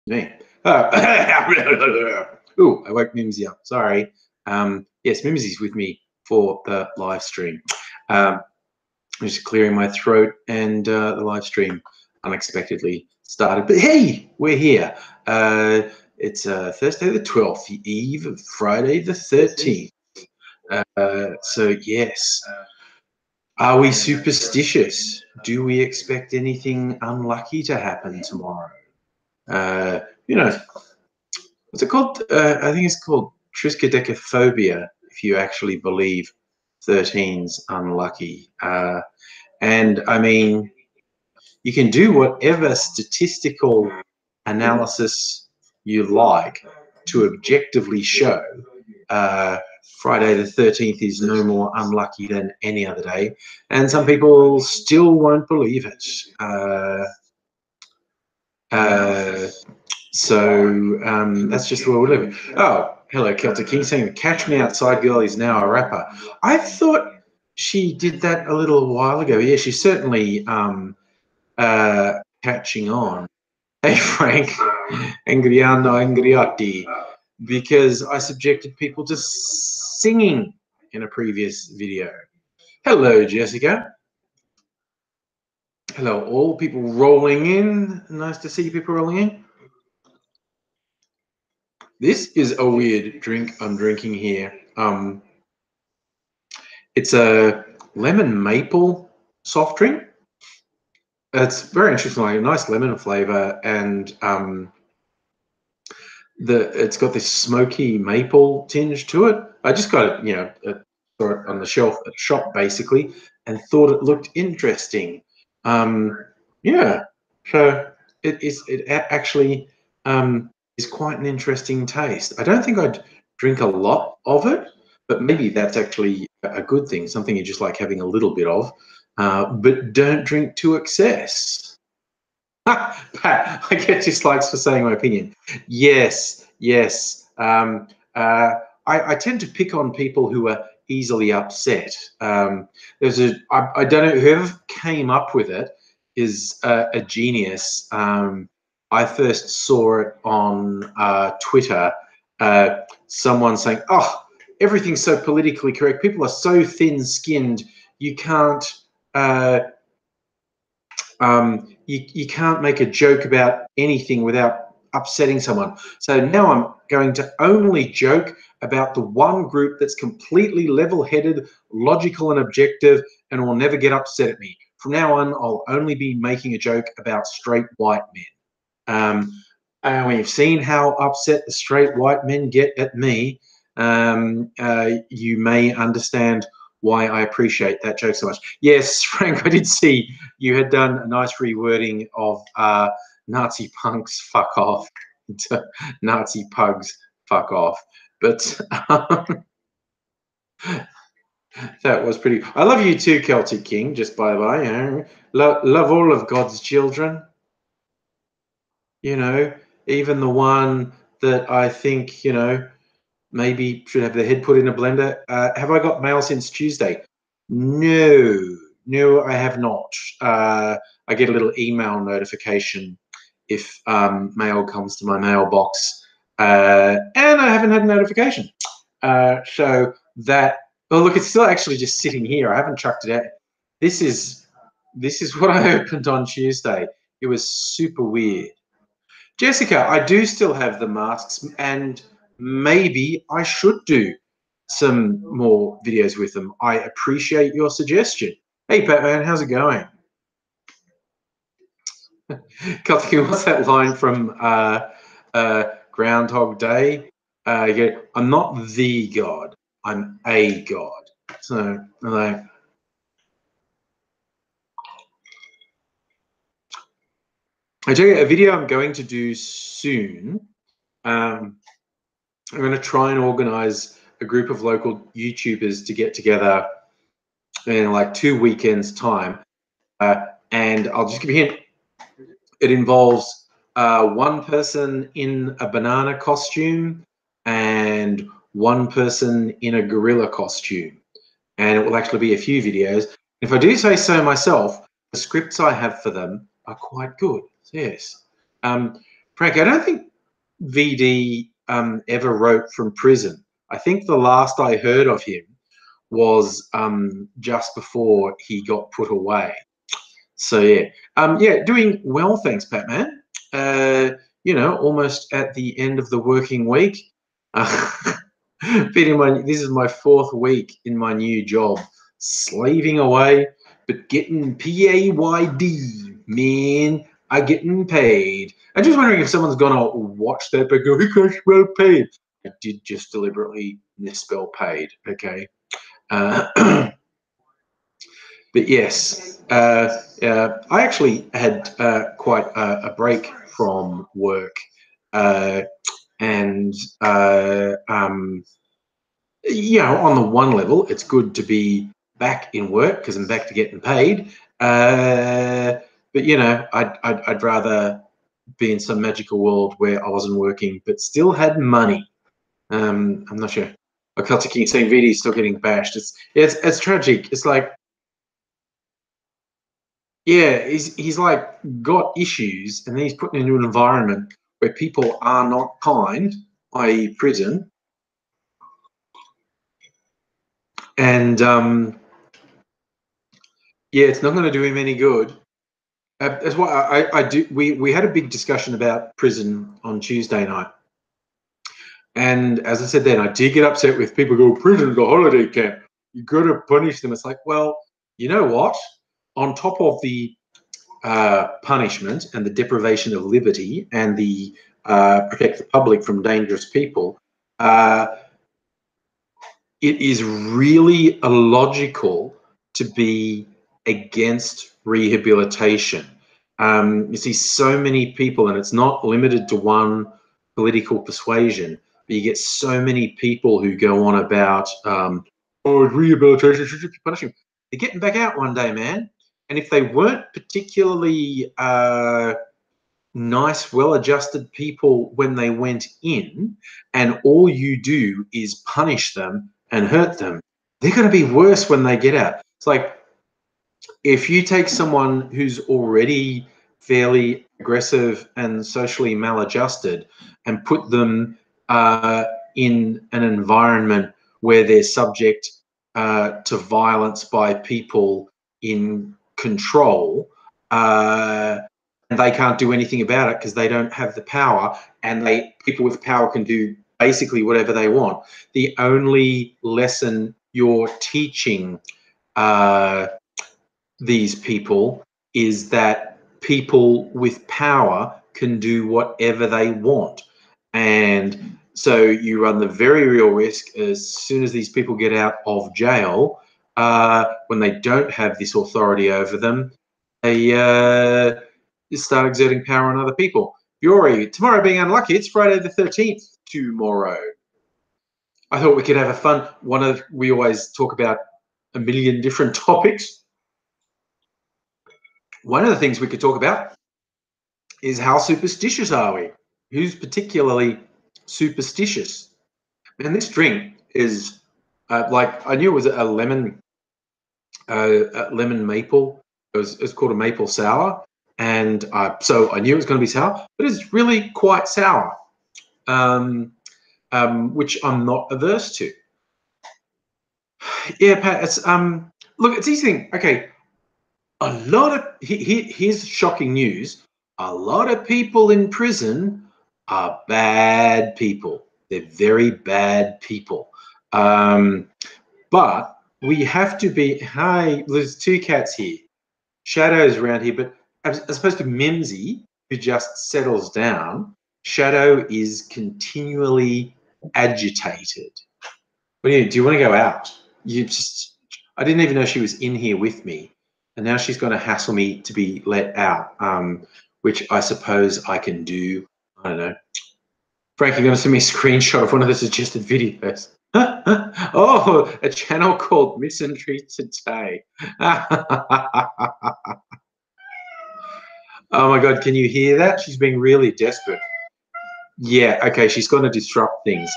Me. Ooh, I woke Mimsy up. Sorry. Yes, Mimsy's with me for the live stream. I'm just clearing my throat, and the live stream unexpectedly started. But hey, we're here. It's Thursday the 12th, the eve of Friday the 13th. So yes. Are we superstitious? Do we expect anything unlucky to happen tomorrow? You know, what's it called? I think it's called triskaidekaphobia, if you actually believe 13's unlucky. And I mean, you can do whatever statistical analysis you like to objectively show Friday the 13th is no more unlucky than any other day, and some people still won't believe it. So that's just where we live. Oh, hello, Celtic King saying the Catch Me Outside girl is now a rapper. I thought she did that a little while ago. Yeah, she's certainly catching on. Hey, Frank, AngryAussie, because I subjected people to singing in a previous video. Hello, Jessica. Hello, all people rolling in. Nice to see people rolling in. This is a weird drink I'm drinking here. It's a lemon maple soft drink. It's very interesting, like a nice lemon flavor, and it's got this smoky maple tinge to it. I just got it, saw it on the shelf at a shop basically, and thought it looked interesting. Yeah, so it actually is quite an interesting taste. I don't think I'd drink a lot of it, but maybe that's actually a good thing, something you just like having a little bit of, but don't drink to excess. Pat, I get dislikes for saying my opinion. Yes. I tend to pick on people who are easily upset. I don't know, whoever came up with it is a genius. I first saw it on Twitter. Someone saying, "Oh, everything's so politically correct. People are so thin-skinned. You can't." You can't make a joke about anything without upsetting someone. So now I'm going to only joke about the one group that's completely level-headed, logical and objective, and will never get upset at me. From now on, I'll only be making a joke about straight white men. And we've seen how upset the straight white men get at me. You may understand why I appreciate that joke so much. Yes, Frank, I did see you had done a nice rewording of Nazi punks fuck off to Nazi pugs fuck off. But that was pretty. I love you too, Celtic King, just by the way. Love all of God's children. Even the one that I think, maybe should have their head put in a blender. Have I got mail since Tuesday? No, I have not. I get a little email notification if mail comes to my mailbox, and I haven't had a notification. So that, oh look, it's still actually just sitting here. I haven't chucked it out. This is what I opened on Tuesday. It was super weird. Jessica, I do still have the masks, and maybe I should do some more videos with them. I appreciate your suggestion. Hey, Batman, how's it going? Kathy, what's that line from Groundhog Day? I'm not the God, I'm a God. So, like, I tell you, a video I'm going to do soon. I'm going to try and organize a group of local YouTubers to get together in like 2 weekends' time. And I'll just give you a hint. It involves one person in a banana costume and one person in a gorilla costume. And it will actually be a few videos. If I do say so myself, the scripts I have for them are quite good. Yes. Frank, I don't think VD ever wrote from prison. I think the last I heard of him was just before he got put away. So yeah, doing well, thanks, Batman. You know, almost at the end of the working week. This is my 4th week in my new job, slaving away, but getting PAYD, man. I getting paid. I'm just wondering if someone's gonna watch that but go, "He can't spell paid." I did just deliberately misspell paid. Okay. But yes, I actually had quite a break from work, and you know, on the one level, it's good to be back in work because I'm back to getting paid. But you know, I'd rather be in some magical world where I wasn't working but still had money. I'm not sure. I can't keep saying VD's still getting bashed. It's tragic. It's like, yeah, he's like got issues, and then he's put into an environment where people are not kind, i.e., prison, and yeah, it's not going to do him any good. That's why I do. We had a big discussion about prison on Tuesday night, and as I said then, I did get upset with people who go, prison's a holiday camp. You got to punish them. It's like, well, you know what? On top of the punishment and the deprivation of liberty and the protect the public from dangerous people, it is really illogical to be against rehabilitation. You see so many people, and it's not limited to one political persuasion, but you get so many people who go on about, oh, rehabilitation should be punishing. They're getting back out one day, man. And if they weren't particularly nice, well-adjusted people when they went in, and all you do is punish them and hurt them, they're going to be worse when they get out. It's like if you take someone who's already fairly aggressive and socially maladjusted and put them in an environment where they're subject to violence by people in control, and they can't do anything about it because they don't have the power, and people with power can do basically whatever they want. The only lesson you're teaching these people is that people with power can do whatever they want. And so you run the very real risk as soon as these people get out of jail, when they don't have this authority over them, they start exerting power on other people. Fiore, tomorrow being unlucky, it's Friday the 13th tomorrow. I thought we could have a fun one. We always talk about a million different topics. One of the things we could talk about is how superstitious are we? Who's particularly superstitious? And this drink is like, I knew it was a lemon maple. It's called a maple sour, and so I knew it was going to be sour, but it's really quite sour, which I'm not averse to. Yeah, Pat. It's look, it's easy. Okay, a lot of here's shocking news. A lot of people in prison are bad people. They're very bad people. But we have to be. Hi, there's 2 cats here. Shadow's around here, but as opposed to Mimsy, who just settles down, Shadow is continually agitated. What do you want to go out? I didn't even know she was in here with me, and now she's going to hassle me to be let out, which I suppose I can do. I don't know. Frank, you're going to send me a screenshot of one of the suggested videos. Oh, a channel called Misandry Today. Oh my God, can you hear that? She's being really desperate. Yeah, okay, she's going to disrupt things.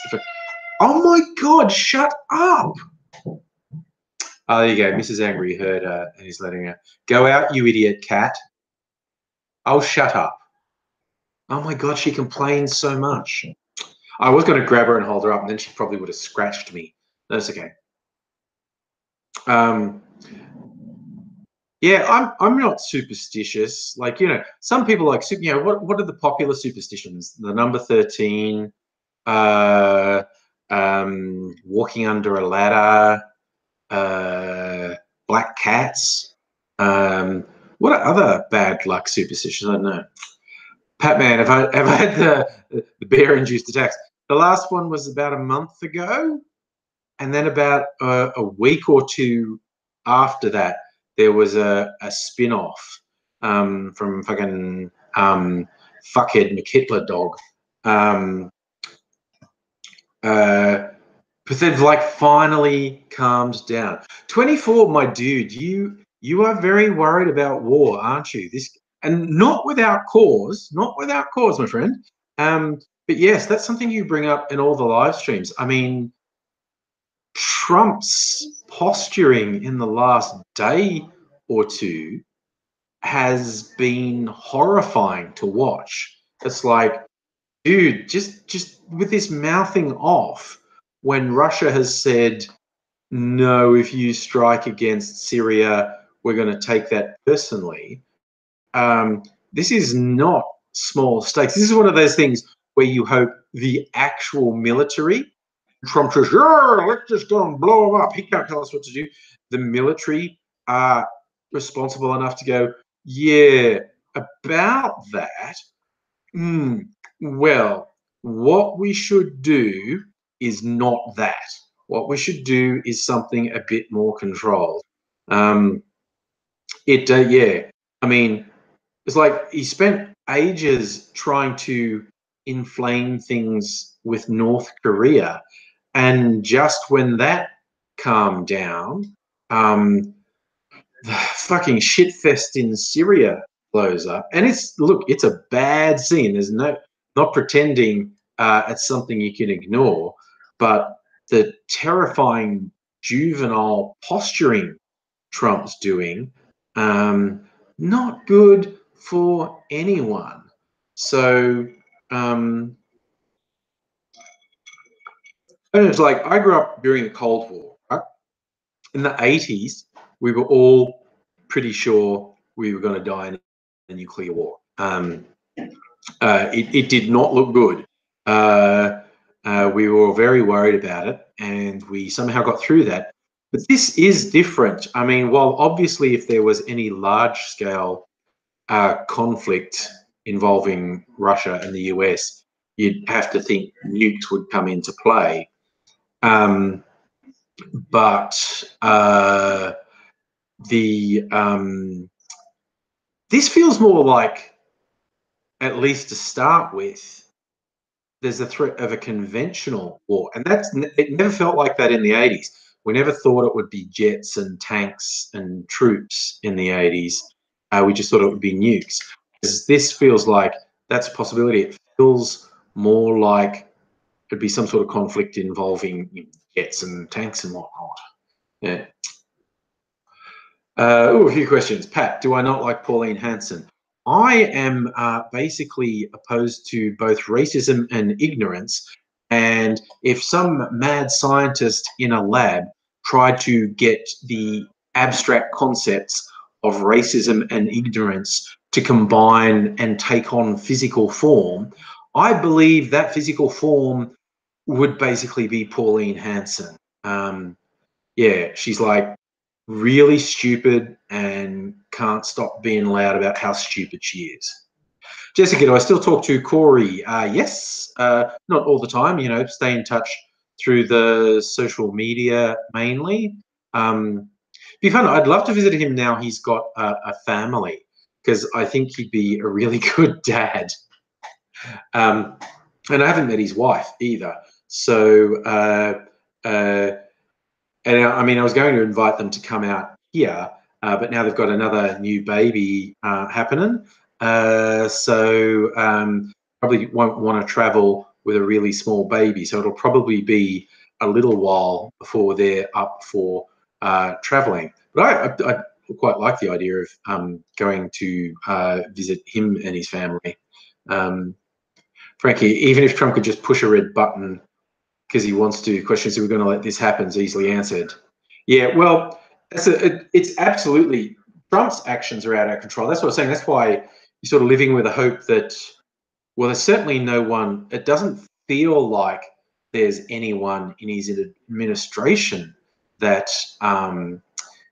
Oh my God, shut up. Oh, there you go. Mrs. Angry heard her and he's letting her go out, you idiot cat. Oh, shut up. Oh my God, she complains so much. I was going to grab her and hold her up, and then she probably would have scratched me. That's okay. Yeah, I'm not superstitious. Like, some people like, what are the popular superstitions? The number 13, uh, walking under a ladder, black cats. What are other bad luck superstitions? I don't know. Pat Man, have I had the bear-induced attacks? The last one was about a month ago, and then about a week or two after that, there was a spin-off from fucking fuckhead McHitler dog. But they've like finally calmed down. 24, my dude, you are very worried about war, aren't you? This, and not without cause, not without cause, my friend. But yes, that's something you bring up in all the live streams. I mean, Trump's posturing in the last day or two has been horrifying to watch. It's like, dude, just with this mouthing off when Russia has said, no, if you strike against Syria, we're going to take that personally. This is not small stakes. This is one of those things where you hope the actual military, Trump says, yeah, let's just go and blow him up. He can't tell us what to do. The military are responsible enough to go, yeah, about that. Well, what we should do is not that. What we should do is something a bit more controlled. Yeah. I mean, it's like he spent ages trying to inflame things with North Korea, and just when that calmed down, the fucking shitfest in Syria blows up, and it's a bad scene. There's not pretending it's something you can ignore, but the terrifying juvenile posturing Trump's doing, not good for anyone. So and it's like I grew up during the Cold War. Right? In the 80s, we were all pretty sure we were going to die in a nuclear war. It did not look good. We were very worried about it, and we somehow got through that. But this is different. I mean, while obviously if there was any large-scale conflict involving Russia and the US, you'd have to think nukes would come into play. But this feels more like, at least to start with, there's a threat of a conventional war, and it never felt like that in the 80s. We never thought it would be jets and tanks and troops in the 80s. We just thought it would be nukes. This feels like that's a possibility. It feels more like it'd be some sort of conflict involving jets and tanks and whatnot. Yeah. A few questions. Pat, do I not like Pauline Hanson? I am basically opposed to both racism and ignorance. And if some mad scientist in a lab tried to get the abstract concepts of racism and ignorance to combine and take on physical form, I believe that physical form would basically be Pauline Hanson. Yeah, she's like really stupid and can't stop being loud about how stupid she is. Jessica, do I still talk to Corey? Yes, not all the time. Stay in touch through the social media mainly. Be fun. I'd love to visit him now. He's got a family, because I think he'd be a really good dad. And I haven't met his wife either. So, and I mean, I was going to invite them to come out here, but now they've got another new baby happening. So probably won't want to travel with a really small baby. So it'll probably be a little while before they're up for traveling. But I quite like the idea of going to visit him and his family. Frankly, even if Trump could just push a red button because he wants to, questions are we going to let this happen is easily answered. Yeah, well, it's absolutely, Trump's actions are out of control. That's what I'm saying. That's why you're sort of living with a hope that, well, there's certainly no one, it doesn't feel like there's anyone in his administration that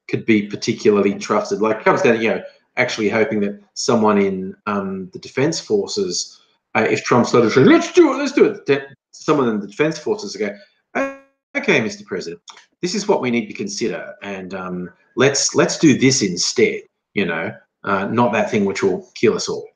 could be particularly trusted. Like, it comes down to, actually hoping that someone in the defense forces, if Trump started saying, let's do it, that someone in the defense forces would go, okay, Mr. President, this is what we need to consider, and let's do this instead, not that thing which will kill us all.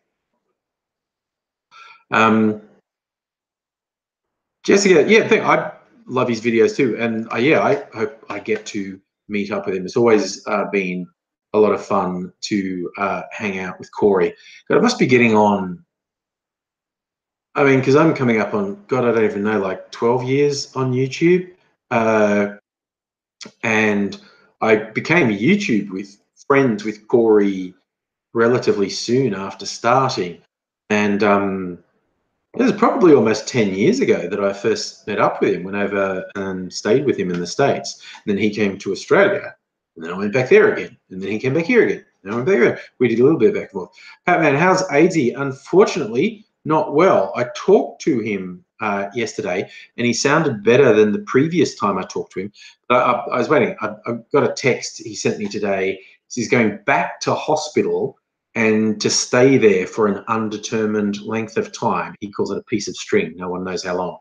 Jessica, yeah, I love his videos too, and I hope I get to meet up with him. It's always been a lot of fun to hang out with Corey. But it must be getting on. I mean, because I'm coming up on, God, I don't even know, like 12 years on YouTube, and I became a YouTube friends with Corey relatively soon after starting, and it was probably almost 10 years ago that I first met up with him, went over and stayed with him in the States. And then he came to Australia, and then I went back there again, and then he came back here again, and I went back there. We did a little bit back and forth. Patman, how's AZ? Unfortunately, not well. I talked to him yesterday, and he sounded better than the previous time I talked to him. But I was waiting. I got a text he sent me today. He's going back to hospital and to stay there for an undetermined length of time. He calls it a piece of string. No one knows how long.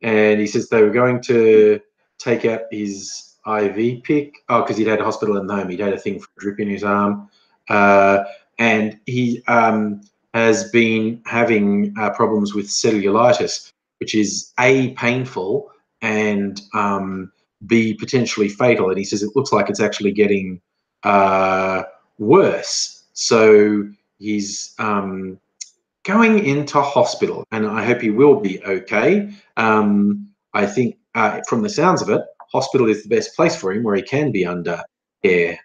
And he says they were going to take out his IV pick. Oh, because he'd had a hospital in the home. He'd had a thing for a drip in his arm. And he has been having problems with cellulitis, which is A, painful, and B, potentially fatal. And he says it looks like it's actually getting worse. So he's going into hospital, and I hope he will be okay. I think from the sounds of it, hospital is the best place for him, where he can be under care,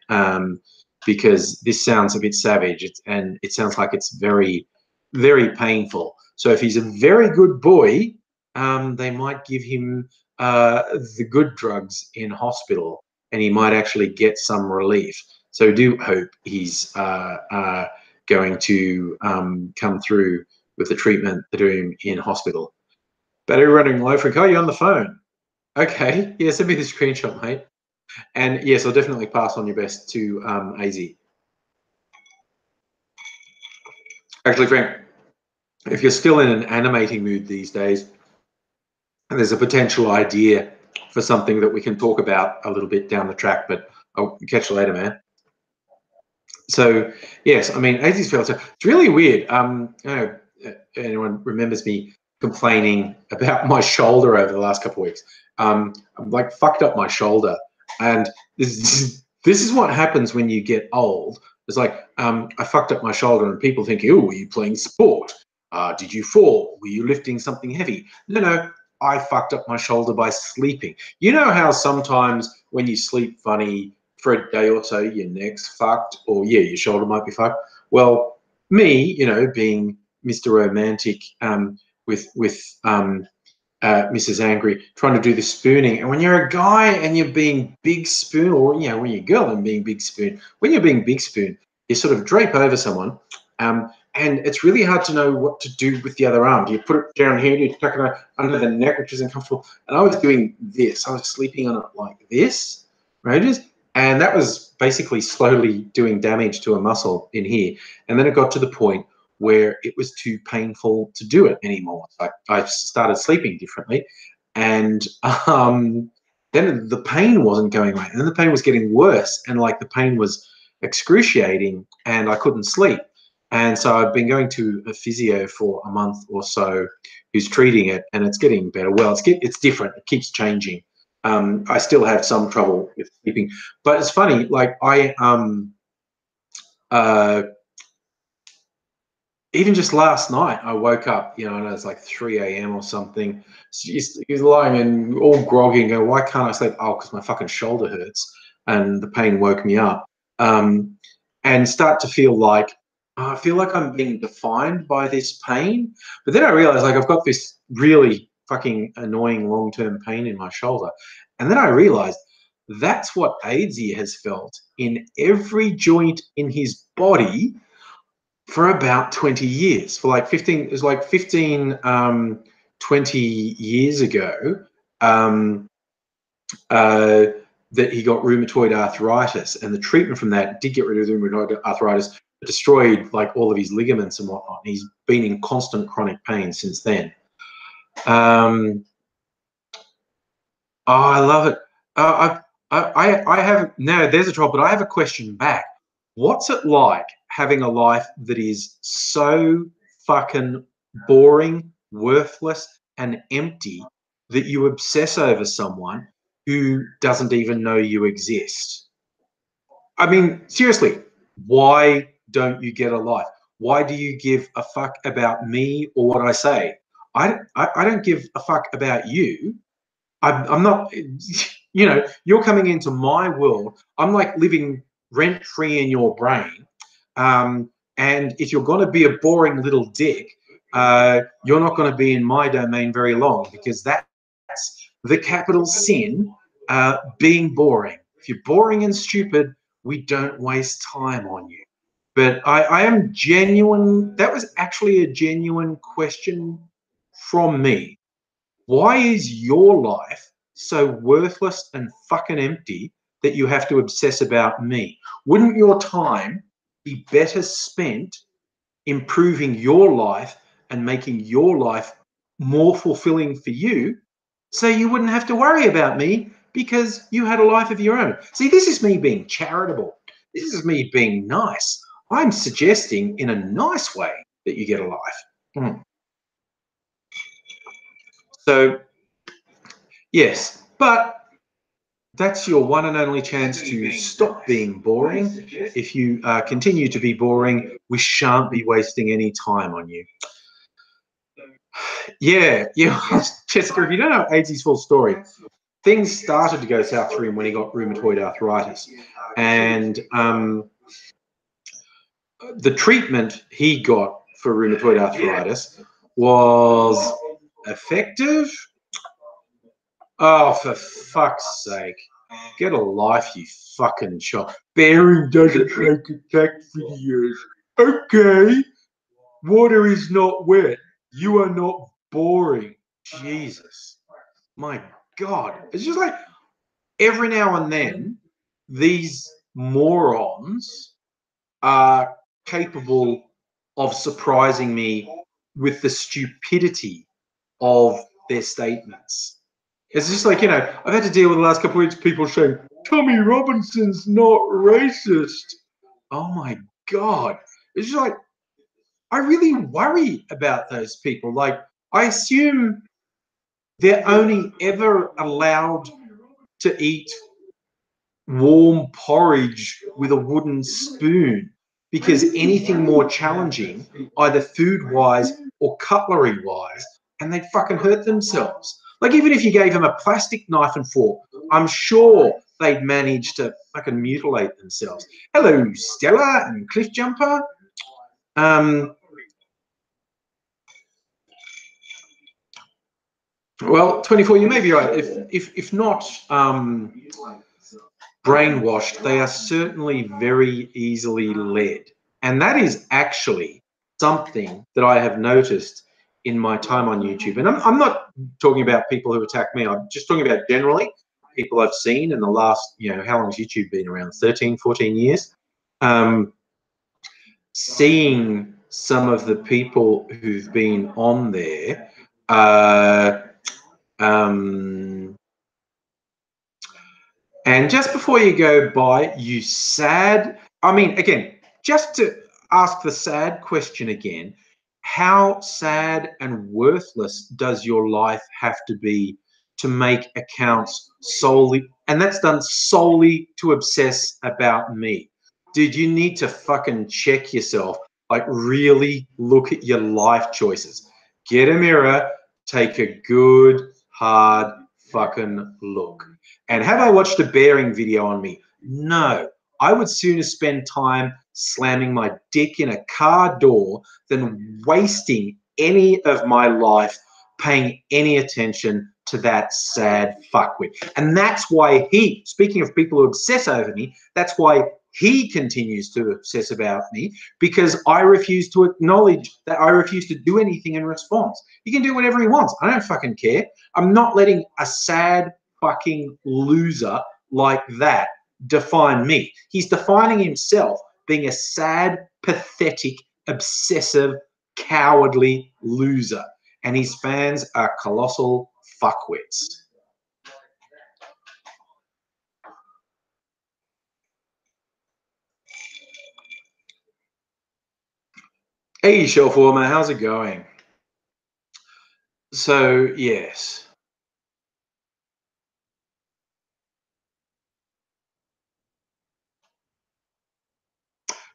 because this sounds a bit savage, and it sounds like it's very, very painful. So if he's a very good boy, they might give him the good drugs in hospital, and he might actually get some relief. So do hope he's going to come through with the treatment they're doing in hospital. Battery running low, Frank. Oh, you're on the phone. Okay. Yeah, send me the screenshot, mate. And yes, I'll definitely pass on your best to AZ. Actually, Frank, if you're still in an animating mood these days, there's a potential idea for something that we can talk about a little bit down the track, but I'll catch you later, man. So yes, I mean, AZ's felt, it's really weird. Anyone remembers me complaining about my shoulder over the last couple of weeks? I'm like fucked up my shoulder, and this is what happens when you get old. It's like I fucked up my shoulder, and people think, "Oh, were you playing sport? Did you fall? Were you lifting something heavy?" No, I fucked up my shoulder by sleeping. You know how sometimes when you sleep funny for a day or so, your neck's fucked, or your shoulder might be fucked. Well, me, being Mr. Romantic with Mrs. Angry, trying to do the spooning. And when you're a guy and you're being big spoon, or when you're a girl and being big spoon, when you're being big spoon, you sort of drape over someone, and it's really hard to know what to do with the other arm. Do you put it down here? Do you tuck it under the neck, which is uncomfortable? And I was doing this. I was sleeping on it like this, right? And that was basically slowly doing damage to a muscle in here. And then it got to the point where it was too painful to do it anymore. I started sleeping differently, and then the pain wasn't going away, and then the pain was getting worse, and like the pain was excruciating, and I couldn't sleep. And so I've been going to a physio for a month or so, who's treating it, and it's getting better. Well, it's different. It keeps changing. I still have some trouble with sleeping, but it's funny. Like even just last night, I woke up, and it was like 3 a.m. or something. He's lying and all groggy and go, why can't I sleep? Oh, because my fucking shoulder hurts. And the pain woke me up. And start to feel like I feel like I'm being defined by this pain. But then I realized like I've got this really fucking annoying long-term pain in my shoulder. And then I realized that's what Aidsy has felt in every joint in his body for about 20 years. For like 15, it was like 15, 20 years ago. Um, uh, that he got rheumatoid arthritis, and the treatment from that did get rid of the rheumatoid arthritis, but destroyed like all of his ligaments and whatnot. And he's been in constant chronic pain since then. Oh, I love it. I have now. There's a trouble, but I have a question back. What's it like having a life that is so fucking boring, worthless, and empty that you obsess over someone who doesn't even know you exist? I mean, seriously, why don't you get a life? Why do you give a fuck about me or what I say? I don't give a fuck about you. I'm not, you know, you're coming into my world. I'm like living rent free in your brain. And if you're going to be a boring little dick, you're not going to be in my domain very long, because that's the capital sin, being boring. If you're boring and stupid, we don't waste time on you. But I am genuine. That was actually a genuine question from me. Why is your life so worthless and fucking empty that you have to obsess about me? Wouldn't your time be better spent improving your life and making your life more fulfilling for you, so you wouldn't have to worry about me because you had a life of your own? See, this is me being charitable. This is me being nice. I'm suggesting in a nice way that you get a life. So, yes, but that's your one and only chance to stop being boring. If you continue to be boring, we shan't be wasting any time on you. Yeah, Jessica, if you don't know AZ's full story, things started to go south for him when he got rheumatoid arthritis. And the treatment he got for rheumatoid arthritis was effective. Oh, for fuck's sake. Get a life, you fucking chop. Bearing doesn't take attack videos. Okay. Water is not wet. You are not boring. Jesus. My God. It's just like every now and then, these morons are capable of surprising me with the stupidity of their statements. It's just like, I've had to deal with the last couple of weeks people saying, Tommy Robinson's not racist. Oh my God. It's just like, I really worry about those people. Like, I assume they're only ever allowed to eat warm porridge with a wooden spoon, because anything more challenging, either food-wise or cutlery-wise, and they'd fucking hurt themselves. Like, even if you gave them a plastic knife and fork, I'm sure they'd manage to fucking mutilate themselves. Hello, Stella and Cliff Jumper. Well, 24, you may be right. If not brainwashed, they are certainly very easily led. And that is actually something that I have noticed in my time on YouTube. And I'm not talking about people who attack me. I'm just talking about generally people I've seen in the last, how long has YouTube been around? 13, 14 years. Seeing some of the people who've been on there, and just before you go by, you sad. I mean, again, just to ask the sad question again, how sad and worthless does your life have to be to make accounts solely, and that's done solely to obsess about me? Dude, you need to fucking check yourself. Like, really look at your life choices. Get a mirror, take a good, hard fucking look. And have I watched a bearing video on me? No. I would sooner spend time slamming my dick in a car door than wasting any of my life paying any attention to that sad fuckwit. And that's why he, speaking of people who obsess over me, that's why he continues to obsess about me, because I refuse to acknowledge that I refuse to do anything in response. He can do whatever he wants. I don't fucking care. I'm not letting a sad fucking loser like that define me. He's defining himself being a sad, pathetic, obsessive, cowardly loser. And his fans are colossal fuckwits. Hey, Shelfwarmer, how's it going? So, yes.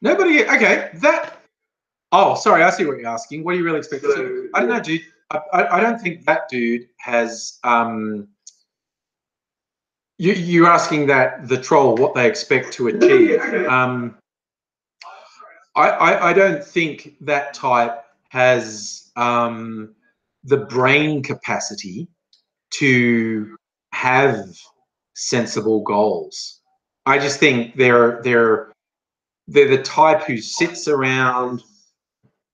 Nobody, okay, that, oh, sorry, I see what you're asking. What do you really expect? So, I don't know, dude. I don't think that dude has, you're asking that the troll, what they expect to achieve. I don't think that type has the brain capacity to have sensible goals. I just think they're the type who sits around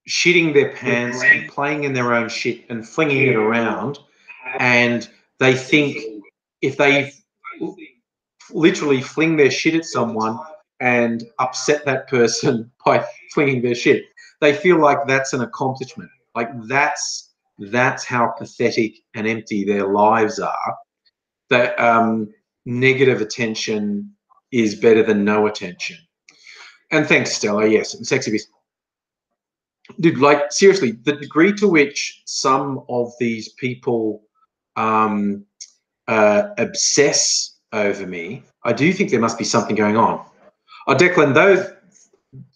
shitting their pants and playing in their own shit and flinging it around, and they think if they literally fling their shit at someone and upset that person by flinging their shit, they feel like that's an accomplishment. Like that's how pathetic and empty their lives are. That negative attention is better than no attention. And thanks, Stella. Yes, and Sexy Beast. Dude, like seriously, the degree to which some of these people obsess over me, I do think there must be something going on. Oh, Declan,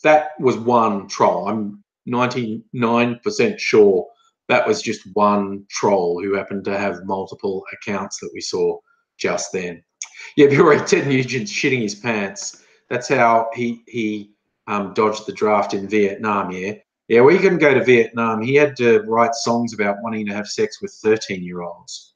that was one troll. I'm 99% sure that was just one troll who happened to have multiple accounts that we saw just then. Yeah, but you're right. Ted Nugent's shitting his pants. That's how he dodged the draft in Vietnam. Yeah, yeah. Well, he couldn't go to Vietnam. He had to write songs about wanting to have sex with 13-year-olds.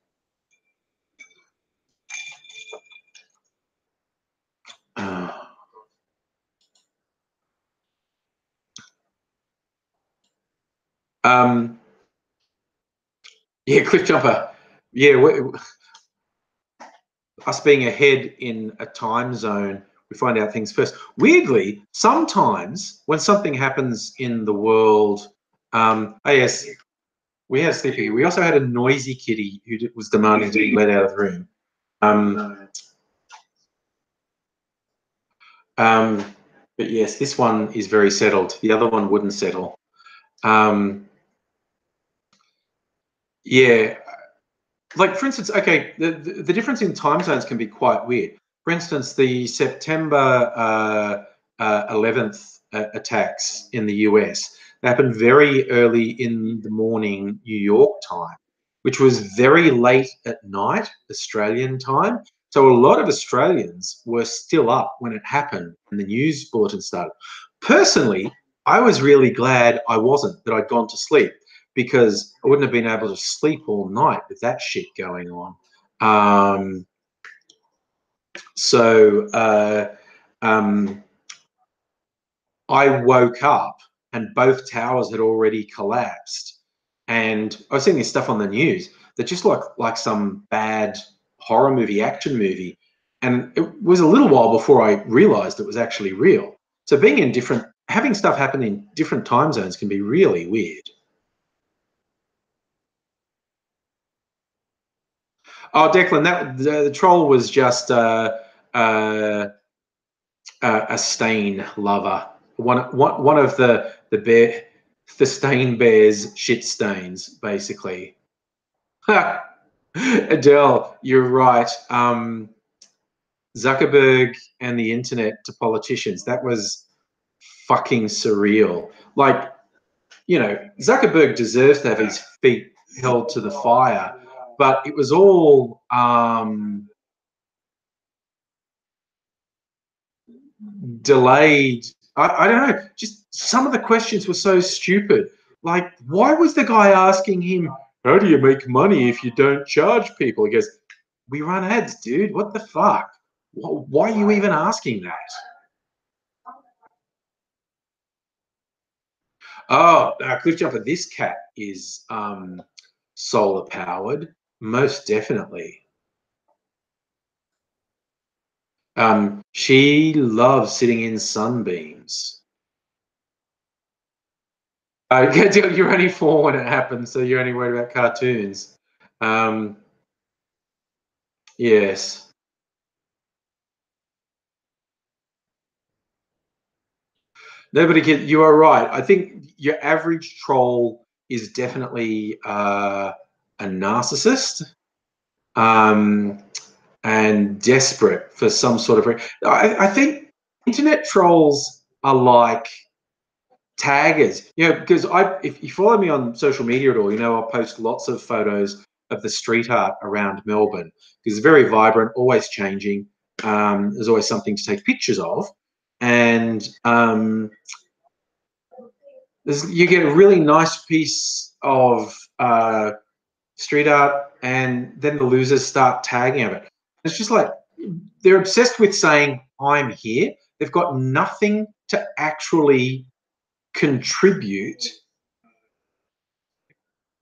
Yeah, Cliff Jumper. Yeah, us being ahead in a time zone, we find out things first. Weirdly, sometimes when something happens in the world, oh yes, we had Sleepy. We also had a noisy kitty who was demanding to be let out of the room. But yes, this one is very settled. The other one wouldn't settle. Yeah, like for instance, okay, the difference in time zones can be quite weird. For instance, the September 11th attacks in the US, they happened very early in the morning New York time, which was very late at night Australian time. So a lot of Australians were still up when it happened and the news bulletin started. Personally, I was really glad I wasn't, that I'd gone to sleep, because I wouldn't have been able to sleep all night with that shit going on. I woke up and both towers had already collapsed, and I was seeing this stuff on the news that just like some bad horror movie, action movie, and it was a little while before I realized it was actually real. So being in having stuff happen in different time zones can be really weird. Oh, Declan, the troll was just a stain lover. One of the stain bear's shit stains, basically. Adele, you're right. Zuckerberg and the internet to politicians. That was fucking surreal. Like, you know, Zuckerberg deserves to have his feet held to the fire, but it was all delayed I don't know. Just some of the questions were so stupid. Like, why was the guy asking him, how do you make money if you don't charge people? He goes, we run ads, dude. What the fuck? Why are you even asking that? Oh, Cliff Jumper, this cat is solar powered, most definitely. She loves sitting in sunbeams. You're only 4 when it happens, so you're only worried about cartoons. Yes. Nobody can. You are right. I think your average troll is definitely a narcissist and desperate for some sort of. I think internet trolls are like taggers. You know, because if you follow me on social media at all, you know I'll post lots of photos of the street art around Melbourne because it's very vibrant, always changing. There's always something to take pictures of, and you get a really nice piece of street art, and then the losers start tagging of it. It's just like they're obsessed with saying, I'm here. They've got nothing to actually contribute,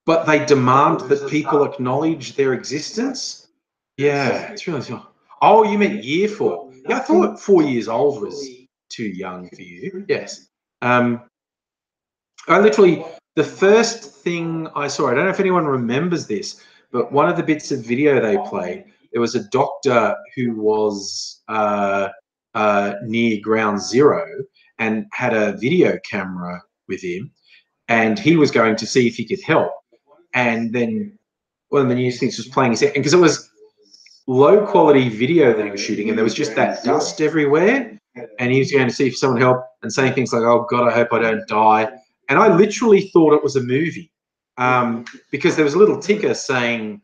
but they demand that people acknowledge their existence. Yeah, it's really cool. Oh, you meant year 4. Yeah, I thought 4 years old was too young for you. Yes. I literally, the first thing I saw, I don't know if anyone remembers this, but one of the bits of video they played, there was a doctor who was near ground zero and had a video camera with him, and he was going to see if he could help. And then one of the news things was playing his, because it was low quality video that he was shooting, and there was just that dust everywhere. And he was going to see if someone helped and saying things like, "Oh God, I hope I don't die." And I literally thought it was a movie because there was a little ticker saying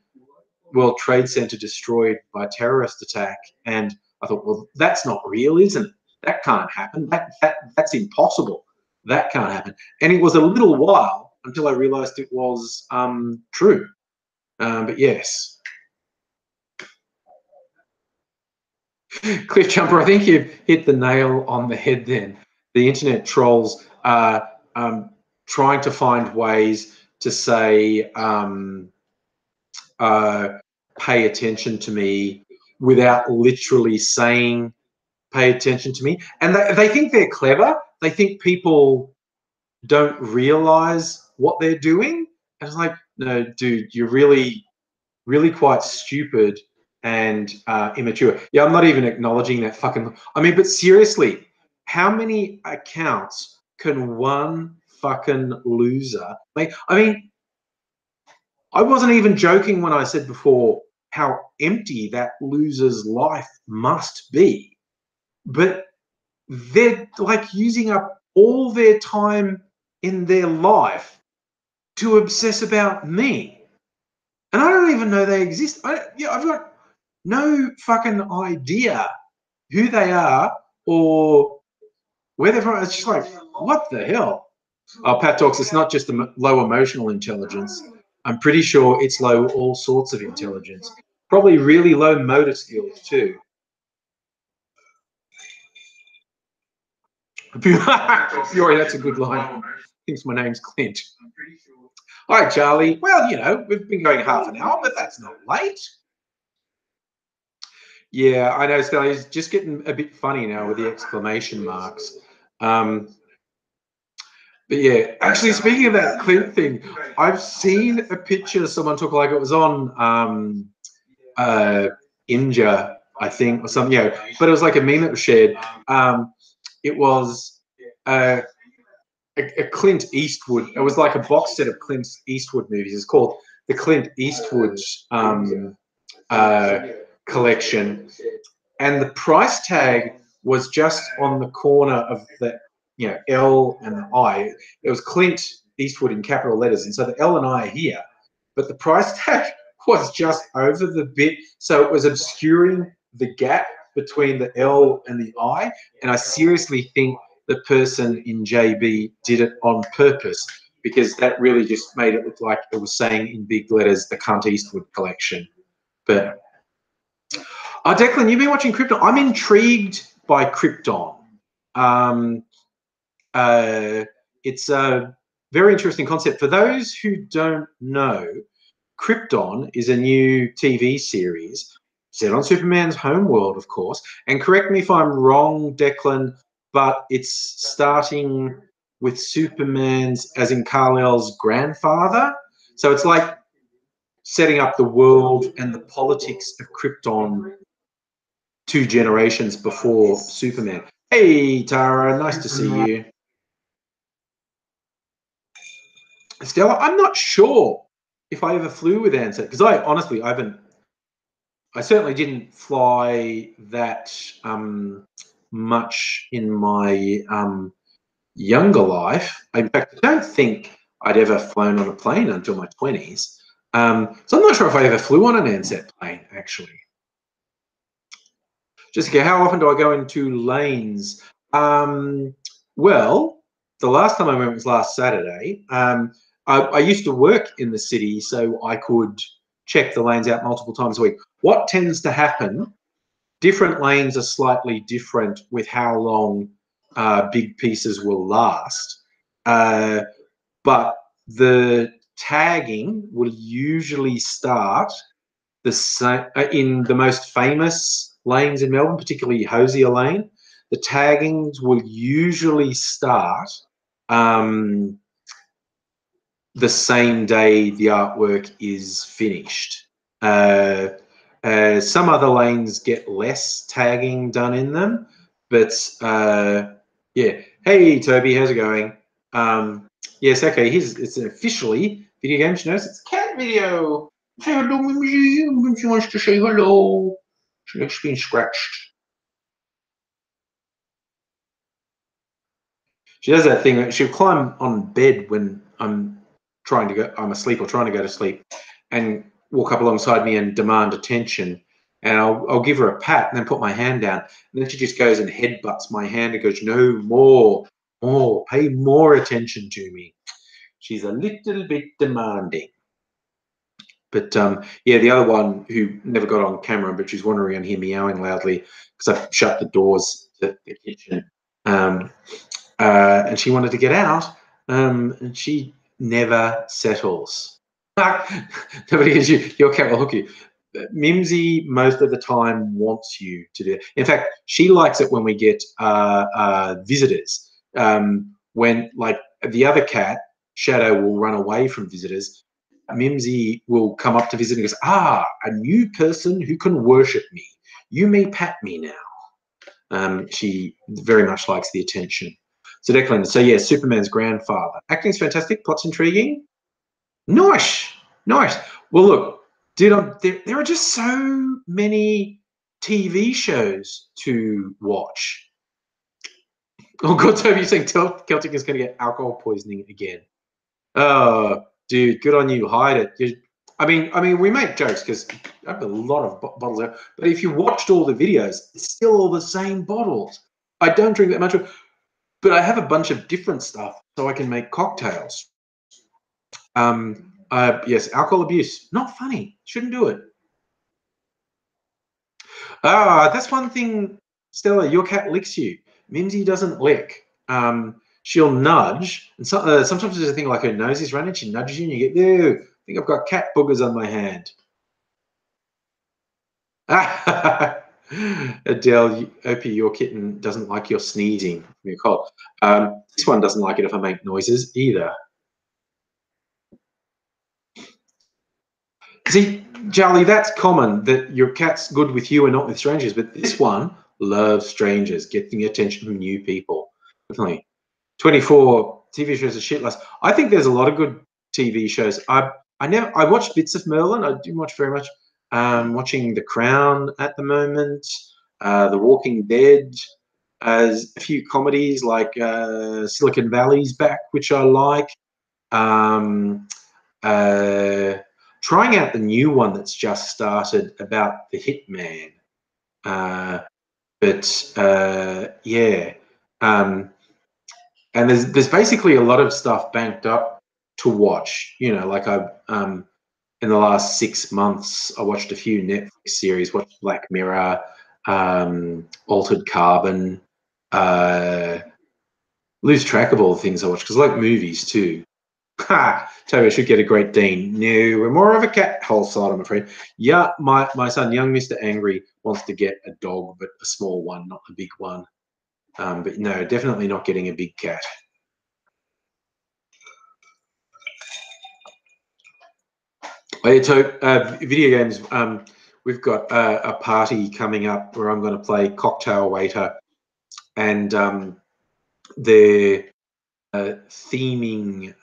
World Trade Center destroyed by terrorist attack, and I thought, well, that's not real, isn't it? That can't happen. That's impossible. That can't happen. And it was a little while until I realised it was true. But yes. Cliff Jumper, I think you've hit the nail on the head then. The internet trolls are trying to find ways to say, pay attention to me without literally saying, pay attention to me. And they think they're clever. They think people don't realize what they're doing. And it's like, no, dude, you're really quite stupid and immature. Yeah, I'm not even acknowledging that fucking. I mean, but seriously, how many accounts can one fucking loser make? I mean, I wasn't even joking when I said before how empty that loser's life must be. But they're like using up all their time in their life to obsess about me. And I don't even know they exist. I've got no fucking idea who they are or where they're from. It's just like, what the hell? Oh, Pat talks, it's not just low emotional intelligence. I'm pretty sure it's low all sorts of intelligence. Probably really low motor skills too. Fury, that's a good line. Thinks my name's Clint. Hi, Charlie. Well, you know, we've been going half an hour, but that's not late. Yeah, I know, Stanley. It's just getting a bit funny now with the exclamation marks. But yeah, actually, speaking of that Clint thing, I've seen a picture someone took, like it was on Inja, I think, or something. Yeah, but it was like a meme that was shared. It was a Clint Eastwood. It was like a box set of Clint Eastwood movies. It's called the Clint Eastwood collection, and the price tag was just on the corner of the L and the I. It was Clint Eastwood in capital letters, and so the L and I are here, but the price tag was just over the bit, so it was obscuring the gap between the L and the I. And I seriously think the person in JB did it on purpose, because that really just made it look like it was saying in big letters, the Cunt Eastwood collection. But Declan, you've been watching Krypton. I'm intrigued by Krypton. It's a very interesting concept. For those who don't know, Krypton is a new TV series set on Superman's homeworld, of course. And correct me if I'm wrong, Declan, but it's starting with Superman's, as in Kal-El's grandfather. So it's like setting up the world and the politics of Krypton 2 generations before Superman. Hey, Tara, nice to see you. Stella, I'm not sure if I ever flew with Ansett, because I certainly didn't fly that much in my younger life. In fact, I don't think I'd ever flown on a plane until my 20s. So I'm not sure if I ever flew on an Ansett plane, actually. Jessica, how often do I go into lanes? Well, the last time I went was last Saturday. I used to work in the city, so I could check the lanes out multiple times a week. What tends to happen, different lanes are slightly different with how long big pieces will last. But the tagging will usually start the same in the most famous lanes in Melbourne, particularly Hosier Lane. The taggings will usually start the same day the artwork is finished. Some other lanes get less tagging done in them, but yeah. Hey, Toby, how's it going? Yes, okay. It's officially video game. She knows it's a cat video. Say hello, Mimsy. She wants to say hello. She likes being scratched. She does that thing. She'll climb on bed when I'm asleep or trying to go to sleep, and walk up alongside me and demand attention. And I'll give her a pat and then put my hand down. And then she just goes and headbutts my hand and goes, no, more, pay more attention to me. She's a little bit demanding. But yeah, the other one who never got on camera, but she's wandering around here meowing loudly because I've shut the doors to the kitchen. And she wanted to get out, and she never settles. Nobody gives you, your cat will hook you. Mimsy most of the time wants you to do it. In fact, she likes it when we get visitors. When, like, the other cat, Shadow, will run away from visitors. Mimsy will come up to visit and goes, a new person who can worship me. You may pat me now. She very much likes the attention. So Declan, so yeah, Superman's grandfather. Acting's fantastic, plot's intriguing. Nice. Well, look, there are just so many TV shows to watch. Oh God, Toby, you're saying Celtic is going to get alcohol poisoning again. Oh, dude, good on you. Hide it. I mean, we make jokes because I have a lot of bottles out. But if you watched all the videos, it's still all the same bottles. I don't drink that much, but I have a bunch of different stuff so I can make cocktails. Yes, alcohol abuse, not funny. Shouldn't do it. That's one thing, Stella. Your cat licks you. Mimsy doesn't lick. She'll nudge, and sometimes there's a thing like her nose is running. She nudges you, and you get, ew, I think I've got cat boogers on my hand. Adele, Opie, your kitten doesn't like your sneezing from your cold. This one doesn't like it if I make noises either. See, Charlie, that's common, that your cat's good with you and not with strangers, but this one loves strangers, getting attention from new people. Definitely. 24 TV shows are shit less. I think there's a lot of good TV shows. I watched bits of Merlin. I didn't watch very much. Watching The Crown at the moment, The Walking Dead, a few comedies like Silicon Valley's back, which I like. Trying out the new one that's just started about the hitman. Yeah. And there's basically a lot of stuff banked up to watch. You know, like in the last 6 months, I watched a few Netflix series. Watched Black Mirror, Altered Carbon. Lose track of all the things I watch because I like movies too. Ha! Toby, I should get a Great Dane. No, we're more of a cat hole side, I'm afraid. Yeah, my son, young Mr. Angry, wants to get a dog, but a small one, not a big one. But no, definitely not getting a big cat. Oh, yeah, so video games. We've got a party coming up where I'm going to play Cocktail Waiter, and they're theming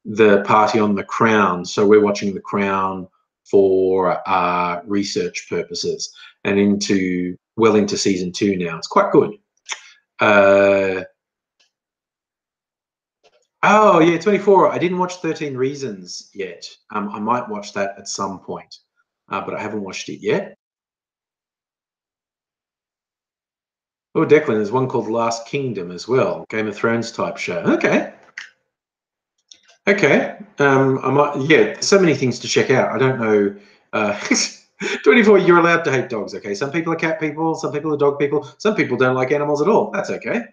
the party on The Crown. So we're watching The Crown for research purposes, and well into season 2 now. It's quite good. Oh yeah, 24. I didn't watch 13 Reasons yet. I might watch that at some point, but I haven't watched it yet. Oh, Declan, there's one called Last Kingdom as well, Game of Thrones type show. Okay, okay. I might. Yeah, so many things to check out. I don't know. 24. You're allowed to hate dogs. Okay, some people are cat people, some people are dog people, some people don't like animals at all. That's okay.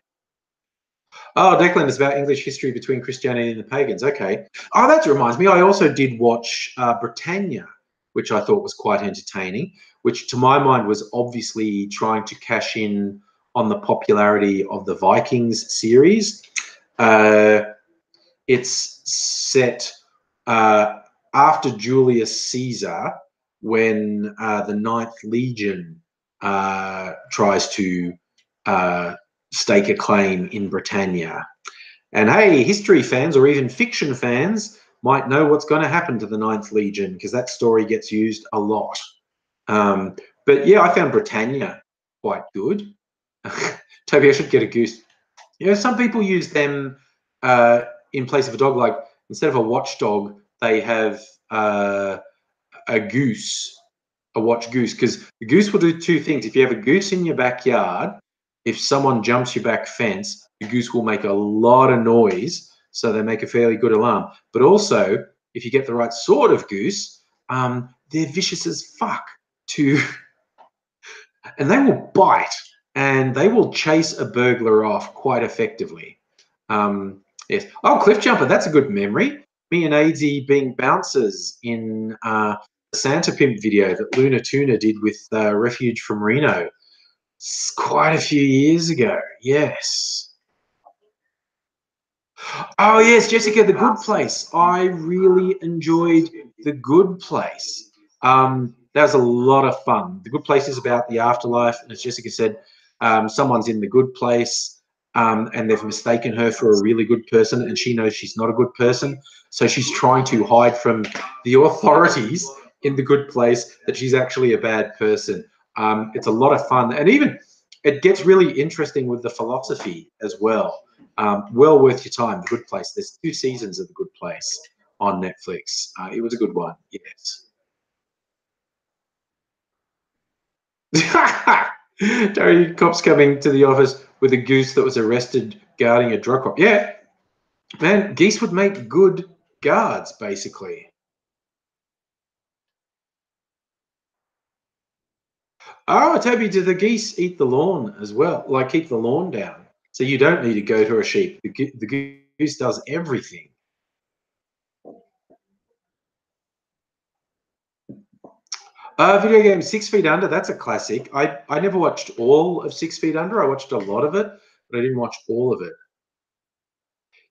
Oh, Declan is about English history between Christianity and the pagans. Okay. Oh, that reminds me. I also did watch Britannia, which I thought was quite entertaining, which to my mind was obviously trying to cash in on the popularity of the Vikings series. Uh, it's set after Julius Caesar when the Ninth Legion tries to stake a claim in Britannia. And hey, history fans or even fiction fans might know what's going to happen to the Ninth Legion because that story gets used a lot. But yeah, I found Britannia quite good. Toby, I should get a goose. You know, some people use them in place of a dog. Like instead of a watchdog, they have a goose, a watch goose, because the goose will do two things. If you have a goose in your backyard, if someone jumps your back fence, the goose will make a lot of noise, so they make a fairly good alarm. But also, if you get the right sort of goose, they're vicious as fuck to, and they will bite and they will chase a burglar off quite effectively. Yes. Oh, cliff jumper. That's a good memory. Me and Aidsy being bouncers in the Santa Pimp video that Luna Tuna did with Refuge from Reno. It's quite a few years ago. Yes. Oh, yes, Jessica, The Good Place. I really enjoyed The Good Place. That was a lot of fun. The Good Place is about the afterlife, and as Jessica said, someone's in the good place, and they've mistaken her for a really good person, and she knows she's not a good person. So she's trying to hide from the authorities in the good place that she's actually a bad person. It's a lot of fun, and even it gets really interesting with the philosophy as well. Well worth your time. The Good Place. There's 2 seasons of The Good Place on Netflix. It was a good one. Yes. Terry cops coming to the office with a goose that was arrested guarding a drug cop. Yeah, man, geese would make good guards, basically. Oh, Toby, do the geese eat the lawn as well? Like keep the lawn down, so you don't need to go to a sheep. The goose does everything. Video game 6 Feet Under. That's a classic. I never watched all of 6 Feet Under. I watched a lot of it, but I didn't watch all of it.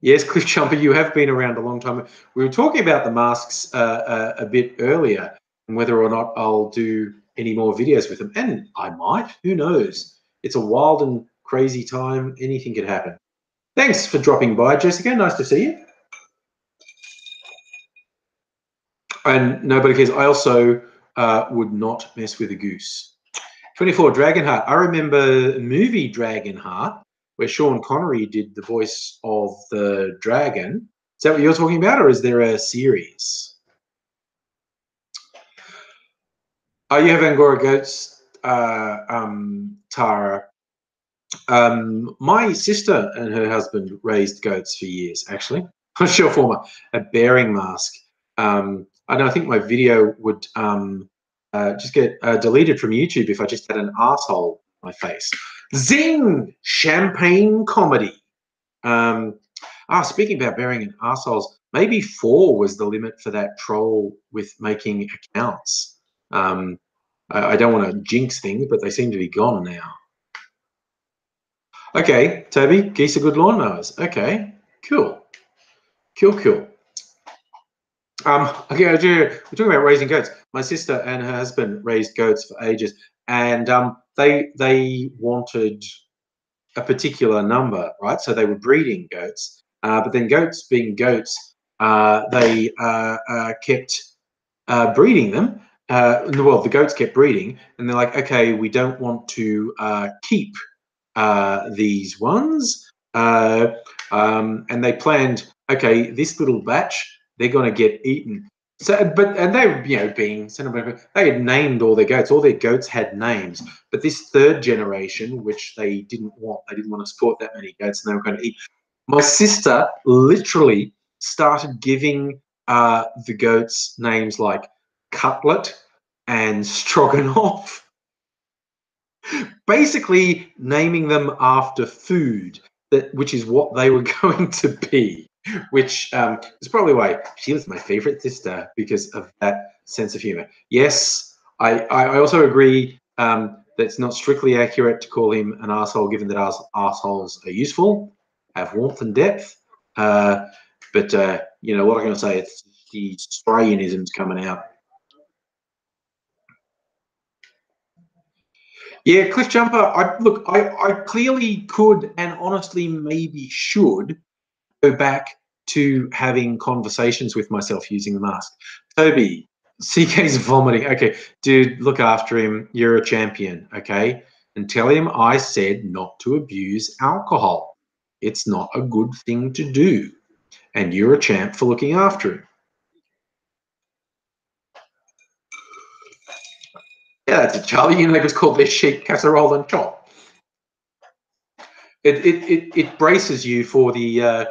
Yes, Cliff Jumper, you have been around a long time. We were talking about the masks a bit earlier and whether or not I'll do any more videos with them. And I might. Who knows? It's a wild and crazy time. Anything could happen. Thanks for dropping by, Jessica. Nice to see you. And nobody cares. I also would not mess with a goose. 24, Dragonheart. I remember the movie Dragonheart, where Sean Connery did the voice of the dragon. Is that what you're talking about, or is there a series? Oh, you have Angora goats, Tara. My sister and her husband raised goats for years, actually. I'm sure for a bearing mask. I know. I think my video would just get deleted from YouTube if I just had an asshole on my face. Zing! Champagne comedy. Um, Speaking about bearing and assholes, maybe 4 was the limit for that troll with making accounts. I don't want to jinx things, but they seem to be gone now. Okay, Toby, geese are good lawnmowers. Okay, cool. Cool. Okay, we're talking about raising goats. My sister and her husband raised goats for ages, and they wanted a particular number, right? So they were breeding goats, but then goats being goats, they kept breeding them. Well, the goats kept breeding, and they're like, okay, we don't want to keep these ones. And they planned, okay, this little batch, they're going to get eaten. So, and they, being they had named all their goats. All their goats had names. But this third generation, which they didn't want to support that many goats, and they were going to eat. My sister literally started giving the goats names like Cutlet and Stroganoff, basically naming them after food, which is what they were going to be, which is probably why she was my favorite sister, because of that sense of humor. Yes, I also agree that it's not strictly accurate to call him an asshole, given that assholes are useful, have warmth and depth. But what I'm going to say, it's the Australianisms coming out. Yeah, Cliff Jumper. I clearly could, and honestly maybe should, go back to having conversations with myself using the mask. Toby, CK's vomiting. Okay, dude, look after him. You're a champion, okay? And tell him I said not to abuse alcohol. It's not a good thing to do. And you're a champ for looking after him. Yeah, that's a Charlie. They just called their sheep casserole and chop. It braces you for the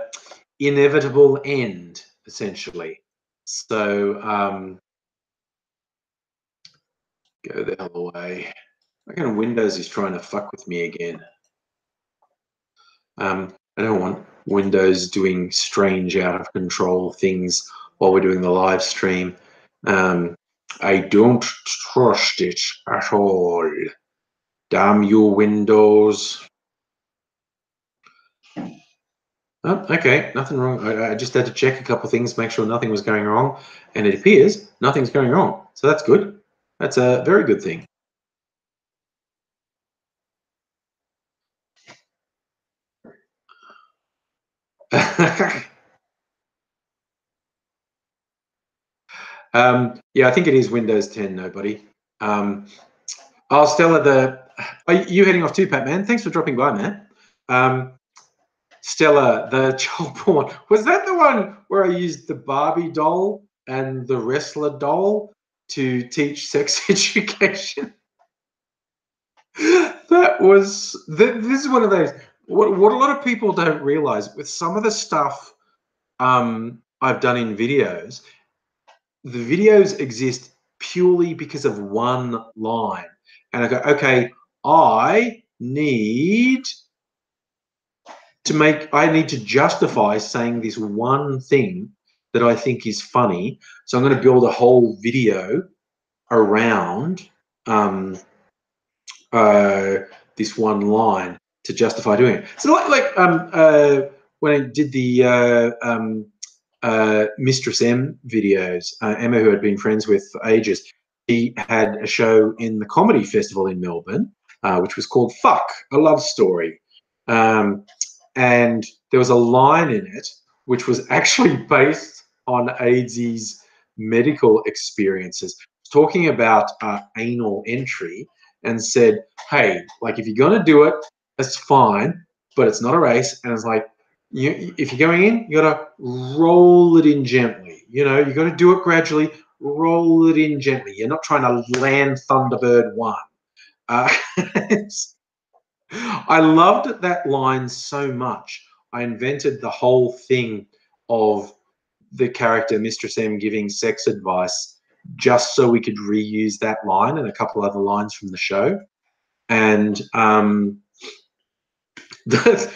inevitable end, essentially. So go the hell away. I reckon Windows is trying to fuck with me again. I don't want Windows doing strange, out of control things while we're doing the live stream. I don't trust it at all. Damn you, Windows. Oh, okay, nothing wrong. I just had to check a couple of things, make sure nothing was going wrong, and it appears nothing's going wrong. So that's good. That's a very good thing. Yeah, I think it is Windows 10, nobody. Stella, are you heading off too, Pat, man? Thanks for dropping by, man. Stella, the child porn. Was that the one where I used the Barbie doll and the wrestler doll to teach sex education? This is one of those. What a lot of people don't realize with some of the stuff I've done in videos, the videos exist purely because of one line. And I go, okay, I need to justify saying this one thing that I think is funny. So I'm going to build a whole video around this one line to justify doing it. So when I did the Mistress M videos, Emma, who had been friends with for ages, she had a show in the Comedy Festival in Melbourne, which was called Fuck, a Love Story. And there was a line in it which was actually based on AIDS's medical experiences, talking about anal entry, and said, hey, like if you're going to do it, that's fine, but it's not a race. And it's like, if you're going in, you got to roll it in gently. You got to do it gradually, roll it in gently. You're not trying to land Thunderbird 1. I loved that line so much. I invented the whole thing of the character Mistress M giving sex advice just so we could reuse that line and a couple other lines from the show. And the,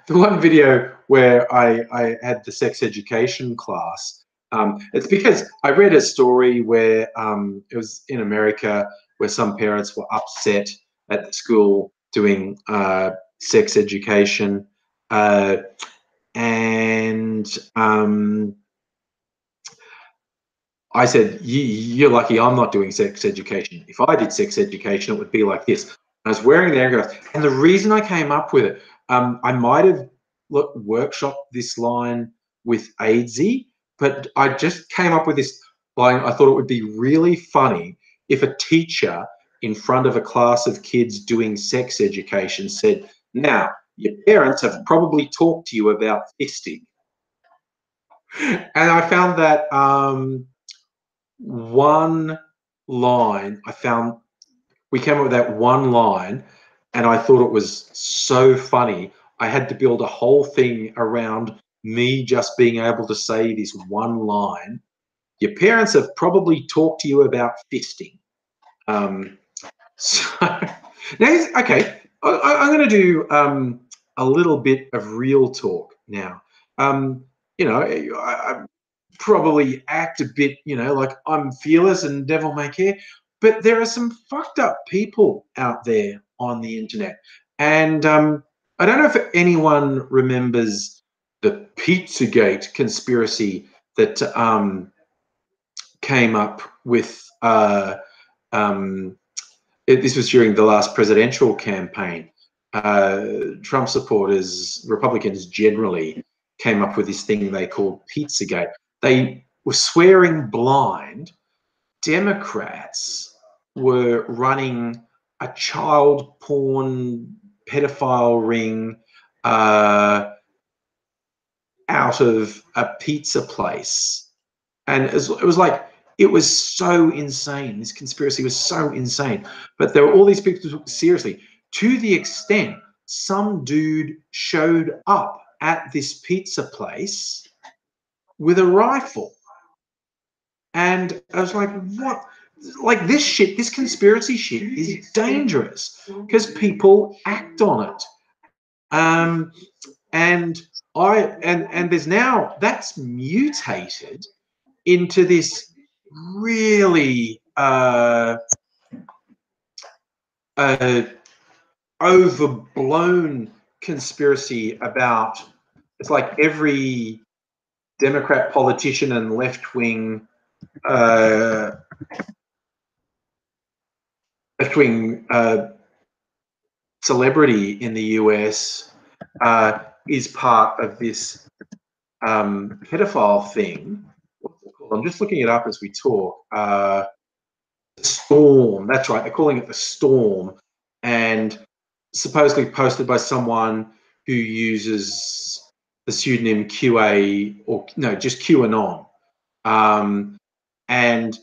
the one video where I had the sex education class, it's because I read a story where it was in America where some parents were upset at the school doing sex education. And I said, you're lucky I'm not doing sex education. If I did sex education, it would be like this. I was wearing the AngryAussie. And the reason I came up with it, I might have workshopped this line with AIDSy, but I just came up with this line. I thought it would be really funny if a teacher in front of a class of kids doing sex education said, now, your parents have probably talked to you about fisting. And I found that one line, we came up with that one line, and I thought it was so funny. I had to build a whole thing around me just being able to say this one line. Your parents have probably talked to you about fisting. So now, okay, I'm going to do a little bit of real talk now. You know, I probably act a bit, you know, like I'm fearless and devil may care, but there are some fucked up people out there on the internet. And I don't know if anyone remembers the Pizzagate conspiracy that came up with this was during the last presidential campaign. Trump supporters, Republicans generally, came up with this thing they called Pizzagate. They were swearing blind. Democrats were running a child porn pedophile ring out of a pizza place. And it was like, it was so insane. This conspiracy was so insane. But there were all these people who took it seriously, to the extent some dude showed up at this pizza place with a rifle. And I was like, what? Like, this shit, this conspiracy shit is dangerous because people act on it. And there's now, that's mutated into this really overblown conspiracy about, it's like every Democrat politician and left-wing celebrity in the US is part of this pedophile thing. What's it called? I'm just looking it up as we talk. Storm, that's right, they're calling it the Storm, and supposedly posted by someone who uses the pseudonym QA, or no, just QAnon. And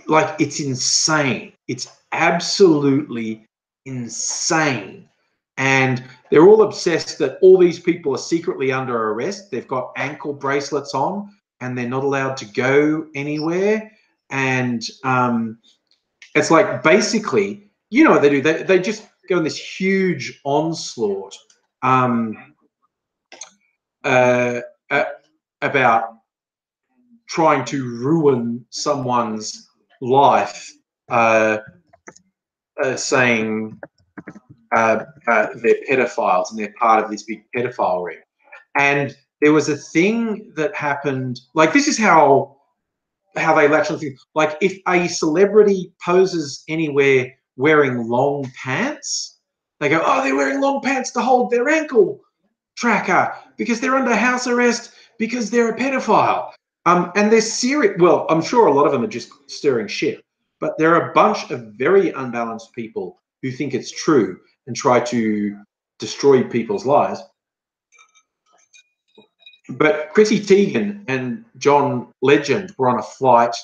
like, it's insane. It's absolutely insane. And they're all obsessed that all these people are secretly under arrest. They've got ankle bracelets on and they're not allowed to go anywhere. And it's like, basically, you know what they do? They just go in this huge onslaught about trying to ruin someone's life, saying they're pedophiles and they're part of this big pedophile ring. And there was a thing that happened, like, this is how they latch on things. Like, if a celebrity poses anywhere wearing long pants, they go, oh, they're wearing long pants to hold their ankle tracker because they're under house arrest because they're a pedophile. And they're serious. Well, I'm sure a lot of them are just stirring shit, but there are a bunch of very unbalanced people who think it's true and try to destroy people's lives. But Chrissy Teigen and John Legend were on a flight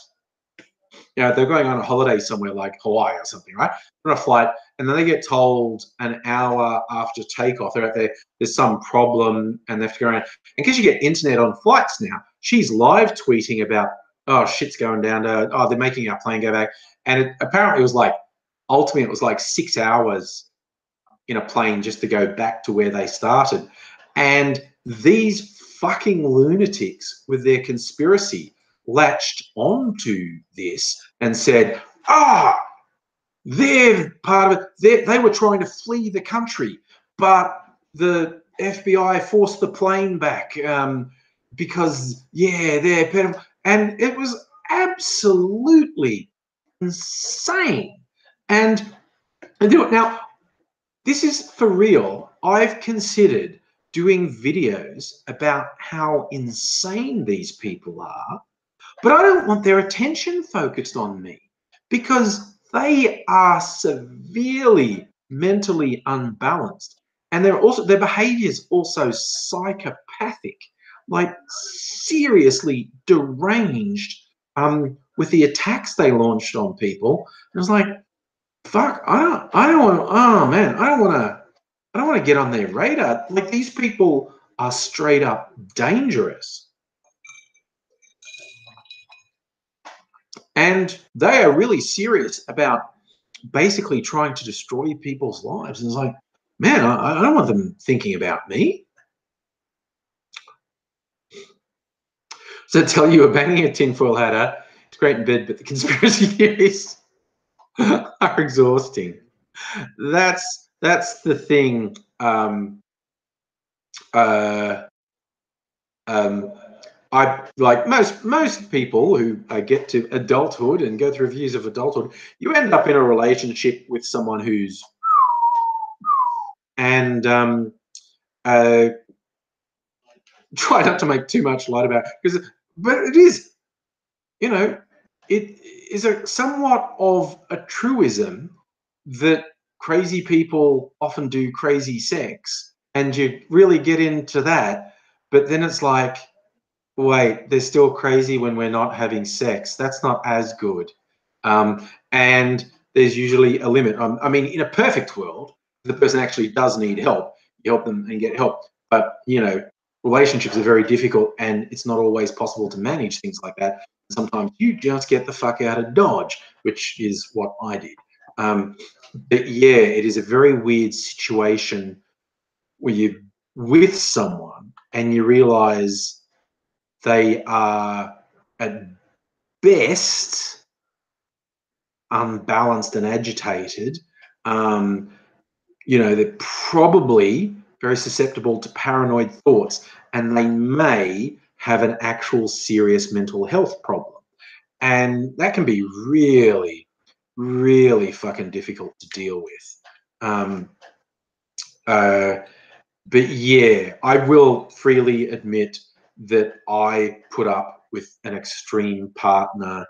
you know, they're going on a holiday somewhere like Hawaii or something, right? On a flight, and then they get told an hour after takeoff, they're out there, there's some problem, and they have to go around. And because you get internet on flights now, she's live tweeting about, oh, shit's going down to, oh, they're making our plane go back. And apparently it was like, ultimately it was like 6 hours in a plane just to go back to where they started. And these fucking lunatics with their conspiracy latched onto this and said, ah, they're part of it. They were trying to flee the country, but the FBI forced the plane back because, yeah, they're better. And it was absolutely insane. And do it now. This is for real. I've considered doing videos about how insane these people are, but I don't want their attention focused on me because they are severely mentally unbalanced, and their behavior is also psychopathic, like seriously deranged. With the attacks they launched on people, it was like, fuck, I don't want. Oh man, I don't want to get on their radar. Like, these people are straight up dangerous. And they are really serious about basically trying to destroy people's lives. And it's like, man, I don't want them thinking about me. So tell you, a banging a tinfoil hat, it's great in bed, but the conspiracy theories are exhausting. That's the thing. I like most people who get to adulthood and go through views of adulthood, you end up in a relationship with someone who's and try not to make too much light about it, but it is, you know, it is a somewhat of a truism that crazy people often do crazy sex, and you really get into that, but then it's like, wait, they're still crazy when we're not having sex. That's not as good. And there's usually a limit. I mean, in a perfect world, the person actually does need help. You help them and get help. But, you know, relationships are very difficult, and it's not always possible to manage things like that. Sometimes you just get the fuck out of Dodge, which is what I did. But yeah, it is a very weird situation where you're with someone and you realize they are at best unbalanced and agitated. You know, they're probably very susceptible to paranoid thoughts, and they may have an actual serious mental health problem. And that can be really, really fucking difficult to deal with. But yeah, I will freely admit that I put up with an extreme partner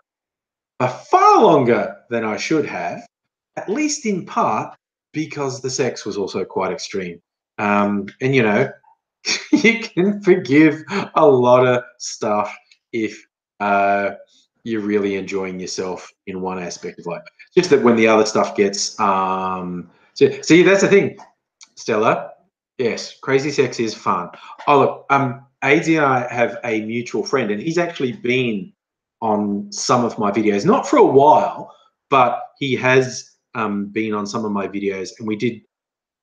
far longer than I should have, at least in part because the sex was also quite extreme. And, you know, you can forgive a lot of stuff if you're really enjoying yourself in one aspect of life. Just that when the other stuff gets see, that's the thing, Stella. Yes, crazy sex is fun. Oh look, AZ and I have a mutual friend, and he's actually been on some of my videos, not for a while, but he has been on some of my videos, and we did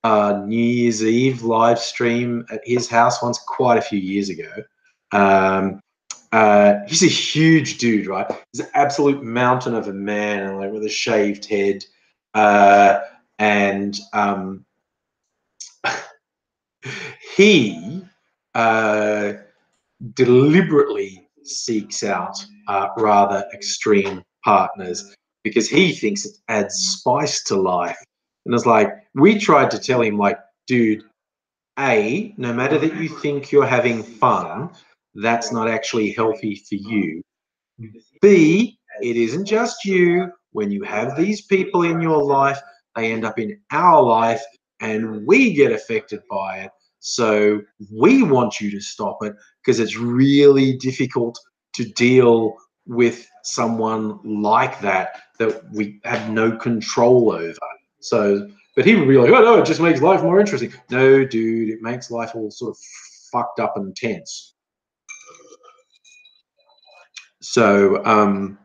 New Year's Eve live stream at his house once, quite a few years ago. He's a huge dude, right? He's an absolute mountain of a man, like with a shaved head, and he deliberately seeks out rather extreme partners because he thinks it adds spice to life. And it's like, we tried to tell him, like, dude, A, no matter that you think you're having fun, that's not actually healthy for you. B, it isn't just you. When you have these people in your life, they end up in our life and we get affected by it. So we want you to stop it because it's really difficult to deal with someone like that we have no control over. So, but he would be like, oh no, it just makes life more interesting. No, dude, it makes life all sort of fucked up and tense. So,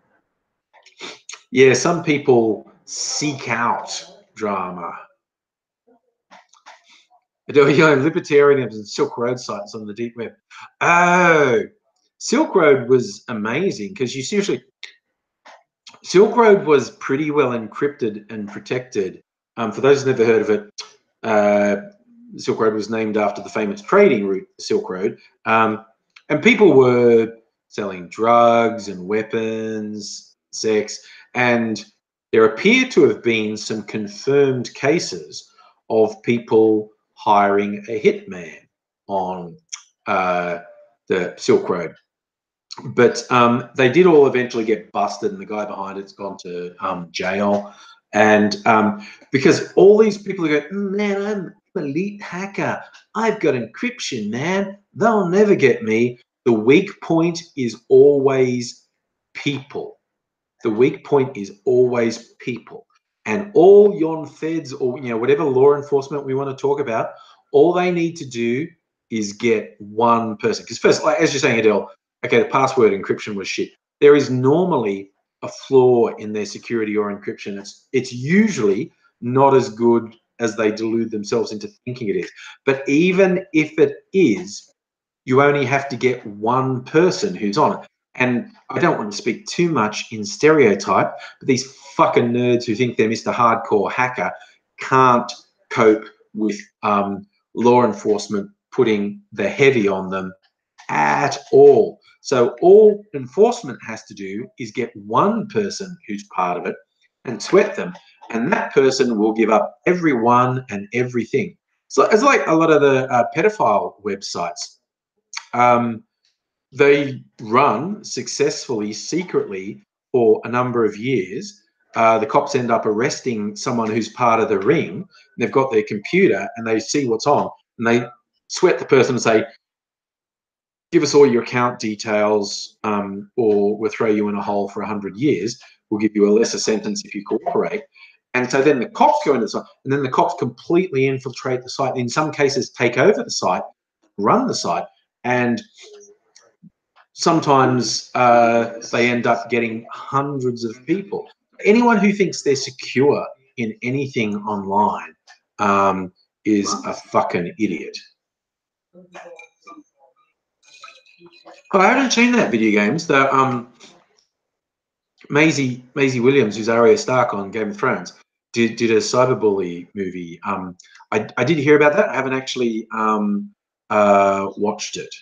yeah, some people seek out drama. Libertarianism and Silk Road sites on the deep web. Oh, Silk Road was amazing because you seriously, Silk Road was pretty well encrypted and protected. For those who've never heard of it, Silk Road was named after the famous trading route, Silk Road. And people were selling drugs and weapons, sex, and there appear to have been some confirmed cases of people hiring a hitman on the Silk Road. But they did all eventually get busted, and the guy behind it's gone to jail. And because all these people are going, man, I'm an elite hacker. I've got encryption, man. They'll never get me. The weak point is always people. The weak point is always people. And all yon feds or whatever law enforcement we want to talk about, all they need to do is get one person. Because first, like, as you're saying, Adele, okay, the password encryption was shit. There is normally a flaw in their security or encryption. It's usually not as good as they delude themselves into thinking it is. But even if it is, you only have to get one person who's on it. And I don't want to speak too much in stereotype, but these fucking nerds who think they're Mr. Hardcore Hacker can't cope with law enforcement putting the heavy on them at all. So all enforcement has to do is get one person who's part of it and sweat them, and that person will give up everyone and everything. So it's like a lot of the pedophile websites. They run successfully, secretly, for a number of years. The cops end up arresting someone who's part of the ring. They've got their computer and they see what's on, and they sweat the person and say, give us all your account details, or we'll throw you in a hole for 100 years. We'll give you a lesser sentence if you cooperate. And so then the cops go into the site, and then the cops completely infiltrate the site. In some cases, take over the site, run the site, and sometimes they end up getting hundreds of people. Anyone who thinks they're secure in anything online is a fucking idiot. Oh, I haven't seen that video games. The Maisie Williams, who's Arya Stark on Game of Thrones, did a cyberbully movie. I did hear about that. I haven't actually watched it.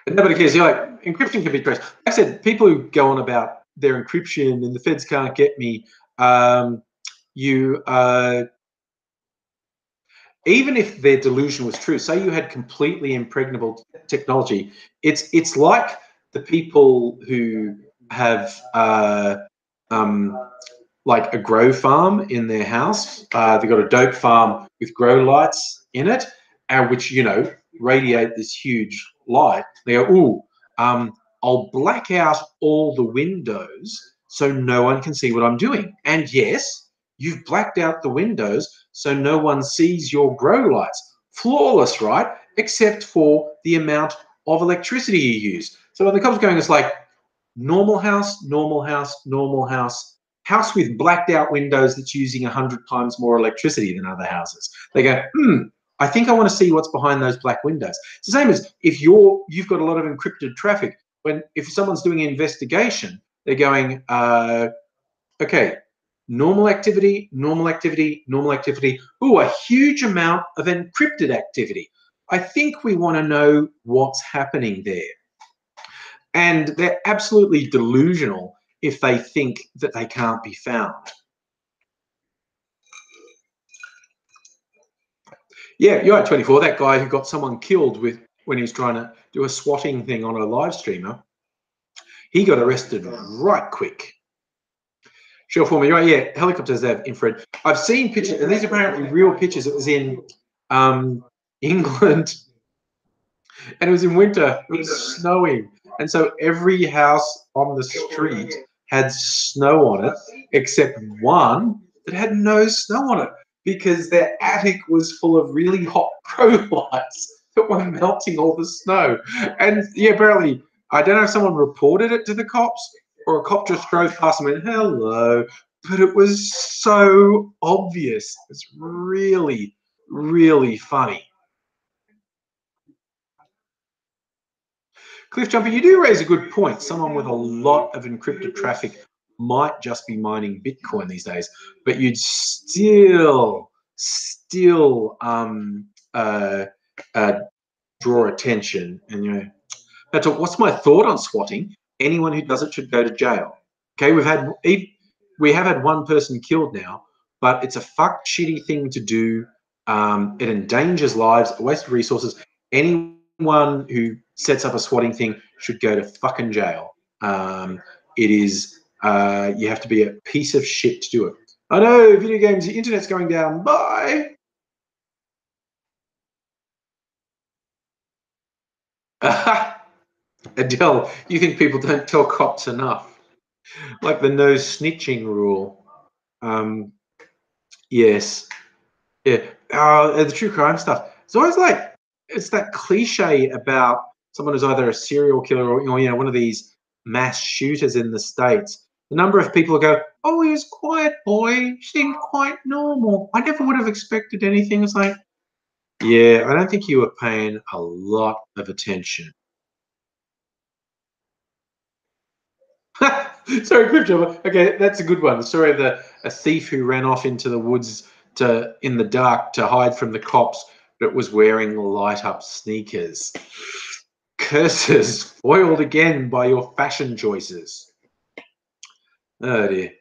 And nobody cares. You're like, encryption can be traced. Like I said, people who go on about their encryption and the feds can't get me, even if their delusion was true, say you had completely impregnable technology, it's like the people who have like a grow farm in their house. They've got a dope farm with grow lights in it, which radiate this huge light. They go, ooh, I'll black out all the windows so no one can see what I'm doing. And yes, you've blacked out the windows so no one sees your grow lights. Flawless, right? Except for the amount of electricity you use. So when the cops going, it's like normal house, normal house, normal house, house with blacked out windows that's using 100 times more electricity than other houses. They go, I think I want to see what's behind those black windows. It's the same as if you've got a lot of encrypted traffic. If someone's doing an investigation, they're going, okay, normal activity, normal activity, normal activity. Ooh, a huge amount of encrypted activity. I think we want to know what's happening there. And they're absolutely delusional if they think that they can't be found. Yeah, you're at 24. That guy who got someone killed when he was trying to do a swatting thing on a live streamer, he got arrested right quick. Sure, for me, right? Yeah, helicopters have infrared. I've seen pictures, and these are apparently real pictures. It was in England, and it was in winter. It was snowing, And so every house on the street had snow on it, except one that had no snow on it because their attic was full of really hot grow lights that were melting all the snow. And yeah, apparently, I don't know if someone reported it to the cops or a cop just drove past and went, hello. But it was so obvious. It's really, really funny. Cliff Jumper, you do raise a good point. Someone with a lot of encrypted traffic might just be mining Bitcoin these days, but you'd still uh, draw attention. And you know, that's what's my thought on swatting? Anyone who does it should go to jail. Okay, we have had one person killed now, but it's a fucked shitty thing to do. It endangers lives, a waste of resources. Anyone who sets up a swatting thing should go to fucking jail. It is you have to be a piece of shit to do it. I know, video games, the internet's going down. Bye. Adele, you think people don't tell cops enough? Like the no snitching rule. Um, yes. Yeah. The true crime stuff. It's always like it's that cliche about someone who's either a serial killer or you know one of these mass shooters in the States. The number of people who go, "Oh, he was a quiet boy. Seemed quite normal. I never would have expected anything." It's like, yeah, I don't think you were paying a lot of attention. Sorry, Crypto. Okay, that's a good one. The story of a thief who ran off into the woods in the dark to hide from the cops, but was wearing light up sneakers. Curses foiled again by your fashion choices. Oh dear.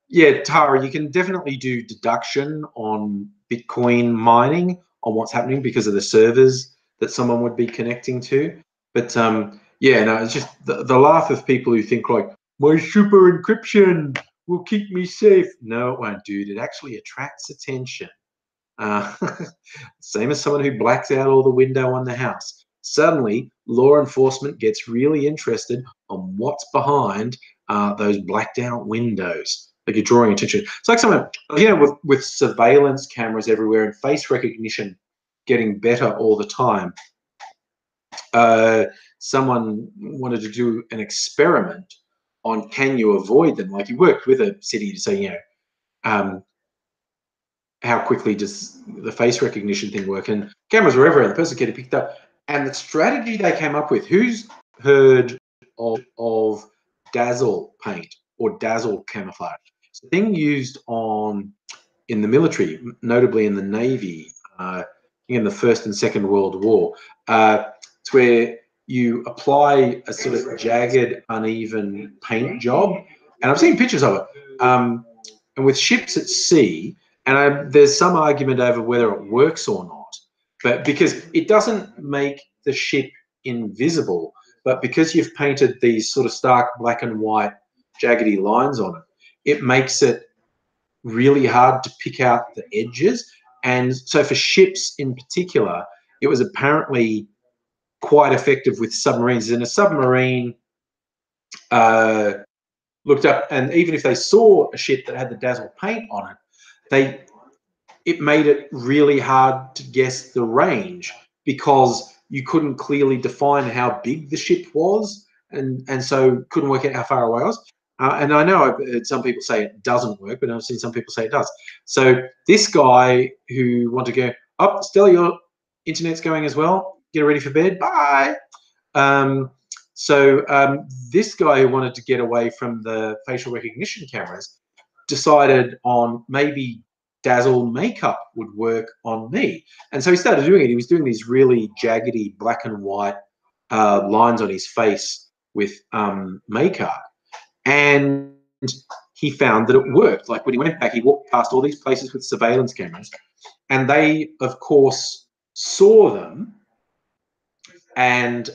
Yeah, Tara, you can definitely do deduction on Bitcoin mining on what's happening because of the servers that someone would be connecting to. But yeah, no, it's just the laugh of people who think like my super encryption will keep me safe. No, it won't, dude. It actually attracts attention. Uh, same as someone who blacks out all the window on the house. Suddenly, law enforcement gets really interested on what's behind those blacked out windows. Like you're drawing attention. It's like someone, you know, with surveillance cameras everywhere and face recognition getting better all the time. Uh, Someone wanted to do an experiment on can you avoid them? Like you worked with a city to say, you know, how quickly does the face recognition thing work? And cameras were everywhere. The person getting picked up. And the strategy they came up with, who's heard of dazzle paint or dazzle camouflage? It's a thing used in the military, notably in the Navy, in the First and Second World War. It's where you apply a sort of jagged, uneven paint job. And I've seen pictures of it. And with ships at sea, and there's some argument over whether it works or not, but because it doesn't make the ship invisible, but because you've painted these sort of stark black and white jaggedy lines on it, it makes it really hard to pick out the edges. And so for ships in particular, it was apparently quite effective with submarines. And a submarine looked up, and even if they saw a ship that had the dazzle paint on it, it made it really hard to guess the range because you couldn't clearly define how big the ship was, and so couldn't work out how far away it was. And I know I've heard some people say it doesn't work, but I've seen some people say it does. So this guy who wanted to go, oh, Stella, your internet's going as well. Get ready for bed. Bye. This guy who wanted to get away from the facial recognition cameras decided on maybe dazzle makeup would work on me. And so he started doing it. He was doing these really jaggedy black and white lines on his face with makeup. And he found that it worked. Like when he went back, he walked past all these places with surveillance cameras, and they, of course, saw them. And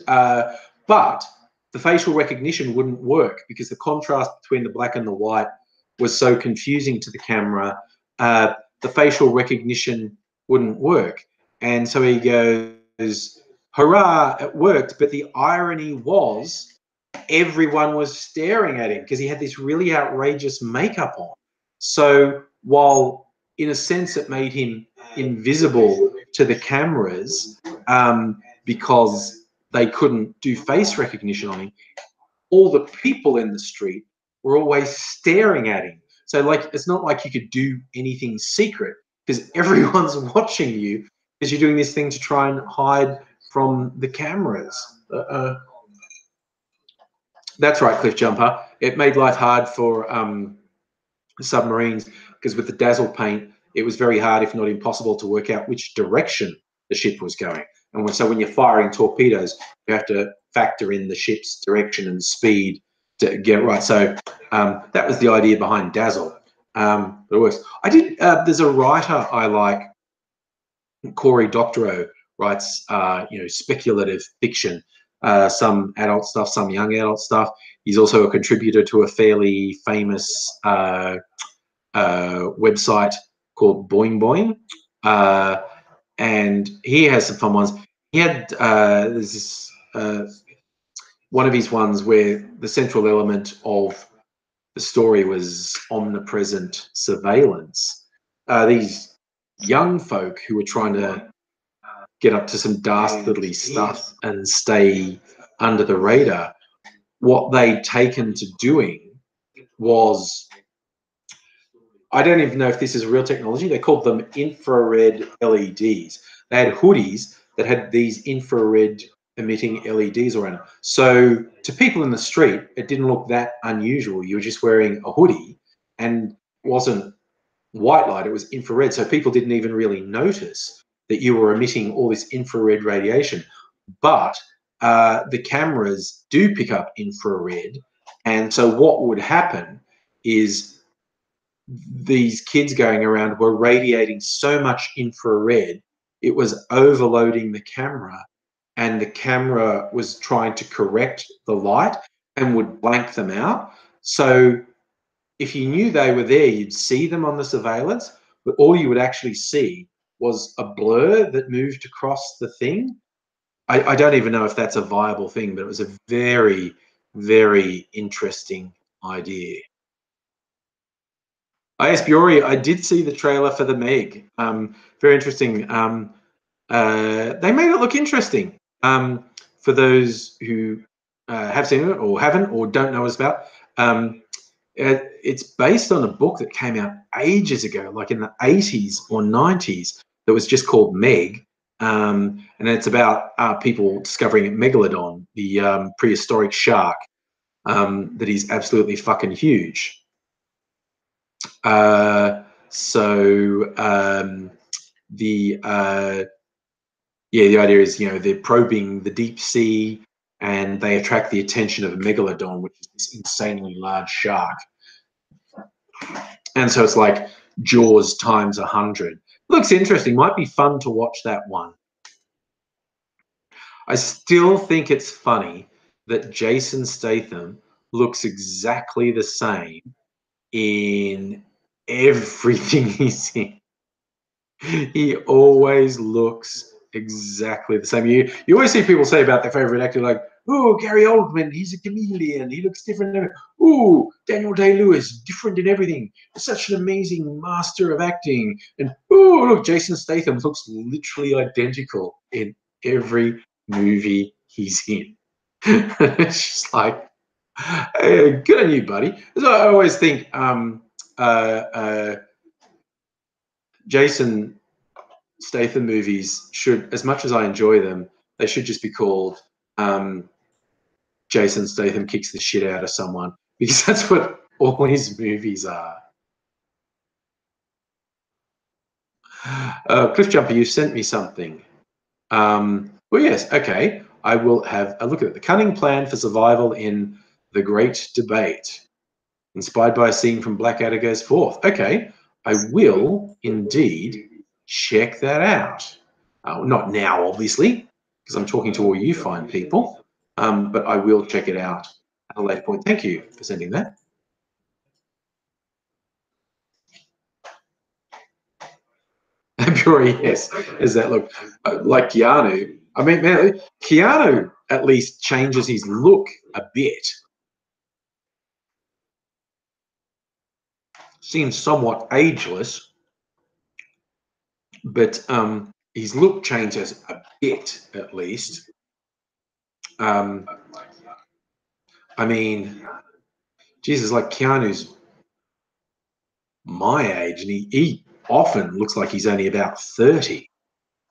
but the facial recognition wouldn't work because the contrast between the black and the white was so confusing to the camera. The facial recognition wouldn't work. And so he goes, hurrah, it worked. But the irony was everyone was staring at him because he had this really outrageous makeup on. So while in a sense it made him invisible to the cameras because they couldn't do face recognition on him, all the people in the street were always staring at him. So like, it's not like you could do anything secret because everyone's watching you because you're doing this thing to try and hide from the cameras. That's right, Cliff Jumper. It made life hard for submarines because with the dazzle paint, it was very hard, if not impossible, to work out which direction the ship was going. And so when you're firing torpedoes, you have to factor in the ship's direction and speed to get it right. So that was the idea behind dazzle. But it works. I did. There's a writer I like, Cory Doctorow, writes speculative fiction, some adult stuff, some young adult stuff. He's also a contributor to a fairly famous website called Boing Boing, and he has some fun ones. He had there's this one of his ones where the central element of the story was omnipresent surveillance. These young folk who were trying to get up to some dastardly stuff and stay under the radar, what they'd taken to doing was, I don't even know if this is real technology, they called them infrared LEDs. They had hoodies that had these infrared emitting LEDs around them. So to people in the street, it didn't look that unusual. You were just wearing a hoodie and it wasn't white light, it was infrared. So people didn't even really notice that you were emitting all this infrared radiation. But the cameras do pick up infrared. And so what would happen is these kids going around were radiating so much infrared, it was overloading the camera, and the camera was trying to correct the light and would blank them out. So if you knew they were there, you'd see them on the surveillance, but all you would actually see was a blur that moved across the thing. I don't even know if that's a viable thing, but it was a very, very interesting idea. Yes, Biori, I did see the trailer for the Meg. Very interesting. They made it look interesting. For those who have seen it or haven't or don't know us about, it's based on a book that came out ages ago, like in the 80s or 90s, that was just called Meg. And it's about people discovering Megalodon, the prehistoric shark that is absolutely fucking huge. So the idea is, they're probing the deep sea and they attract the attention of a megalodon, which is this insanely large shark. And so it's like Jaws times 100. Looks interesting. Might be fun to watch that one. I still think it's funny that Jason Statham looks exactly the same in everything he's in. He always looks exactly the same. You always see people say about their favorite actor, like, oh, Gary Oldman, he's a chameleon. He looks different. Oh, Daniel Day-Lewis, different in everything. Such an amazing master of acting. And oh, look, Jason Statham looks literally identical in every movie he's in. It's just like, hey, good on you, buddy. So I always think Jason Statham movies should, as much as I enjoy them, they should just be called Jason Statham kicks the shit out of someone, because that's what all his movies are. Cliff Jumper, you sent me something. Well, yes, okay. I will have a look at it. The cunning plan for survival in the Great Debate, inspired by a scene from Blackadder goes forth. Okay, I will indeed check that out. Not now, obviously, because I'm talking to all you fine people, but I will check it out at a later point. Thank you for sending that. Pure, yes, is that look like Keanu? I mean, man, Keanu at least changes his look a bit. Seems somewhat ageless, but his look changes a bit at least. I mean, Jesus, like Keanu's my age, and he often looks like he's only about 30.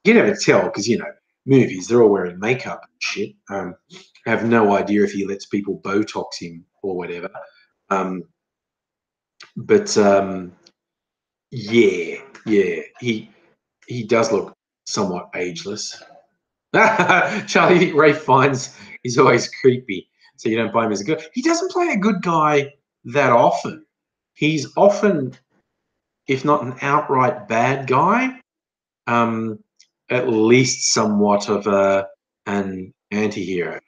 You can never tell because, you know, movies, they're all wearing makeup and shit. I have no idea if he lets people Botox him or whatever. But yeah, he does look somewhat ageless. Charlie Ray Fiennes is always creepy, so you don't buy him as a good. He doesn't play a good guy that often. He's often, if not an outright bad guy, at least somewhat of an anti-hero.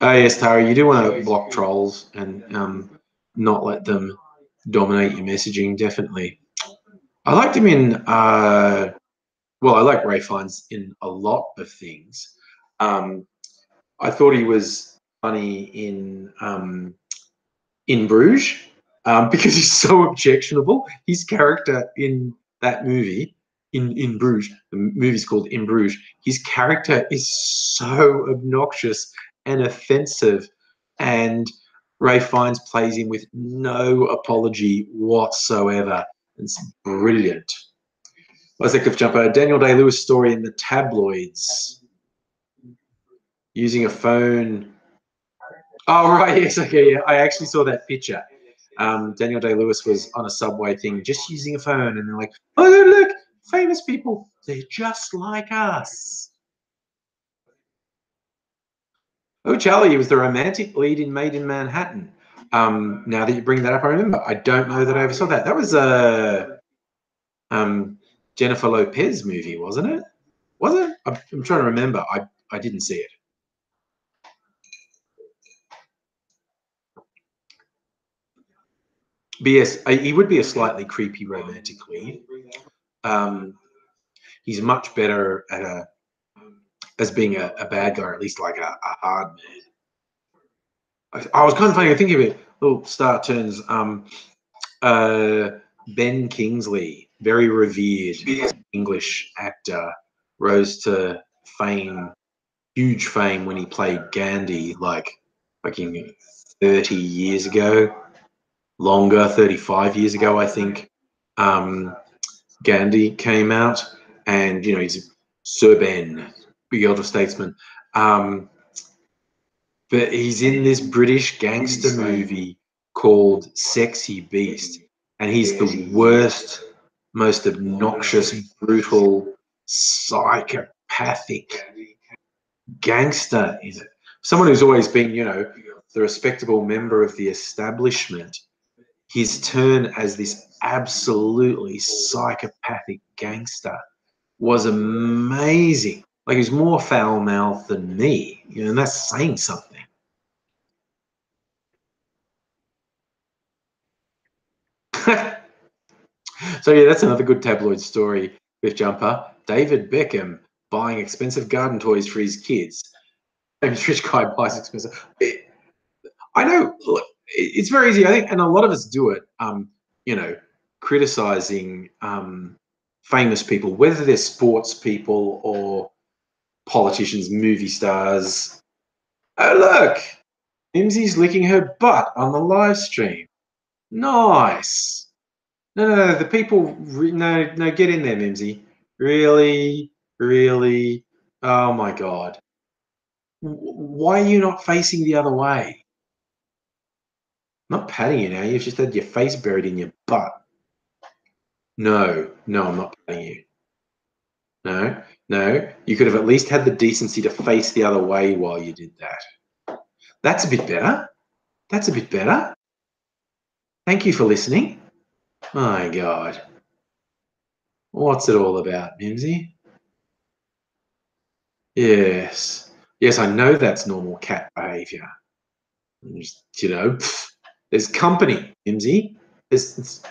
Oh yes, Tara, you do want to block trolls and not let them dominate your messaging, definitely. I liked him in well, I like Ray Fiennes in a lot of things. I thought he was funny in Bruges because he's so objectionable. His character in that movie, in Bruges, the movie's called In Bruges, his character is so obnoxious and offensive, and Ray Fiennes plays him with no apology whatsoever. It's brilliant. Isaac of Jumper, Daniel Day-Lewis story in the tabloids. Using a phone. Oh, right, yes, okay, yeah. I actually saw that picture. Daniel Day-Lewis was on a subway thing, just using a phone, and they're like, oh, look, famous people, they're just like us. Oh, Charlie, he was the romantic lead in Made in Manhattan. Now that you bring that up, I remember. I don't know that I ever saw that. That was a Jennifer Lopez movie, wasn't it? Was it? I'm trying to remember. I didn't see it. But yes, he would be a slightly creepy romantic lead. He's much better at as being a bad guy, or at least like a hard man. I was kind of funny. I think of it. Little star turns. Ben Kingsley, very revered English actor, rose to fame, huge fame when he played Gandhi, like fucking 30 years ago, longer, 35 years ago, I think. Gandhi came out, and you know he's Sir Ben, big elder statesman. But he's in this British gangster movie called Sexy Beast, and he's the worst, most obnoxious, brutal, psychopathic gangster. Is it? Someone who's always been, you know, the respectable member of the establishment. His turn as this absolutely psychopathic gangster was amazing. Like he's more foul mouthed than me, you know, and that's saying something. So yeah, that's another good tabloid story with Jumper. David Beckham buying expensive garden toys for his kids. Famous rich guy buys expensive. I know. Look, it's very easy, I think, and a lot of us do it. You know, criticizing famous people, whether they're sports people or politicians, movie stars. Oh look, Mimsy's licking her butt on the live stream. Nice. No. The people. No. Get in there, Mimsy. Really, really. Oh my God. Why are you not facing the other way? I'm not patting you now. You've just had your face buried in your butt. No, I'm not patting you. No. You could have at least had the decency to face the other way while you did that. That's a bit better. That's a bit better. Thank you for listening. My God. What's it all about, Mimsy? Yes. Yes, I know that's normal cat behavior. You know, there's company, Mimsy. There's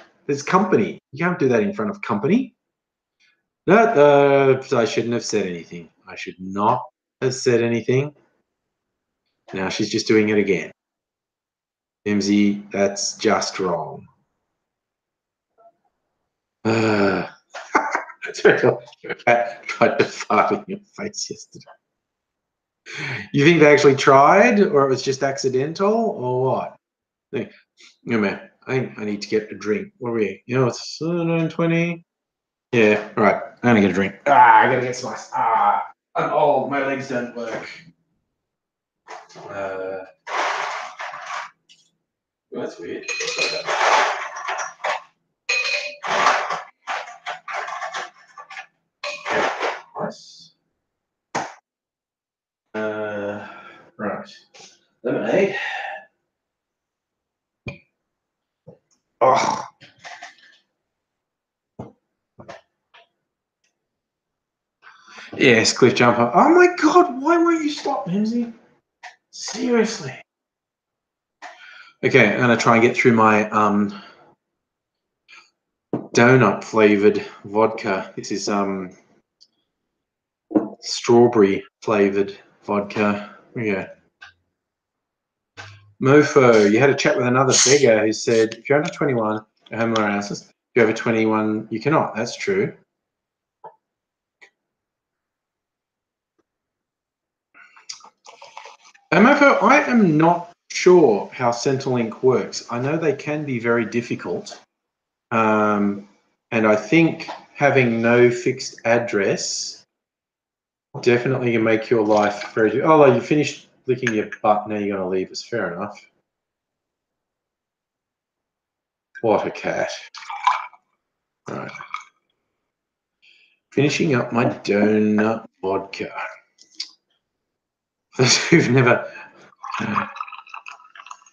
company. You can't do that in front of company. No, I shouldn't have said anything. I should not have said anything. Now she's just doing it again. Mimsy, that's just wrong. I tried to fart in your face yesterday. You think they actually tried, or it was just accidental, or what? No, man, I need to get a drink. What are we? You know, it's 9:20. Yeah, all right. I'm gonna get a drink. I gotta get some ice. I'm old. My legs don't work. Oh, that's weird. Nice. Right. Lemonade. Oh. Yes, cliff jumper. Oh my god, why won't you stop, Mimsy? Seriously. Okay, I'm gonna try and get through my donut flavored vodka. This is strawberry flavored vodka. Yeah. Mofo, you had a chat with another beggar who said, if you're under 21, you're homoerosis. If you're over 21, you cannot. That's true. Mofo, I am not sure how Centrelink works. I know they can be very difficult. And I think having no fixed address definitely can make your life very... Oh, you finished licking your butt, now you're going to leave us. Fair enough. What a cat. All right. Finishing up my donut vodka. For those who've never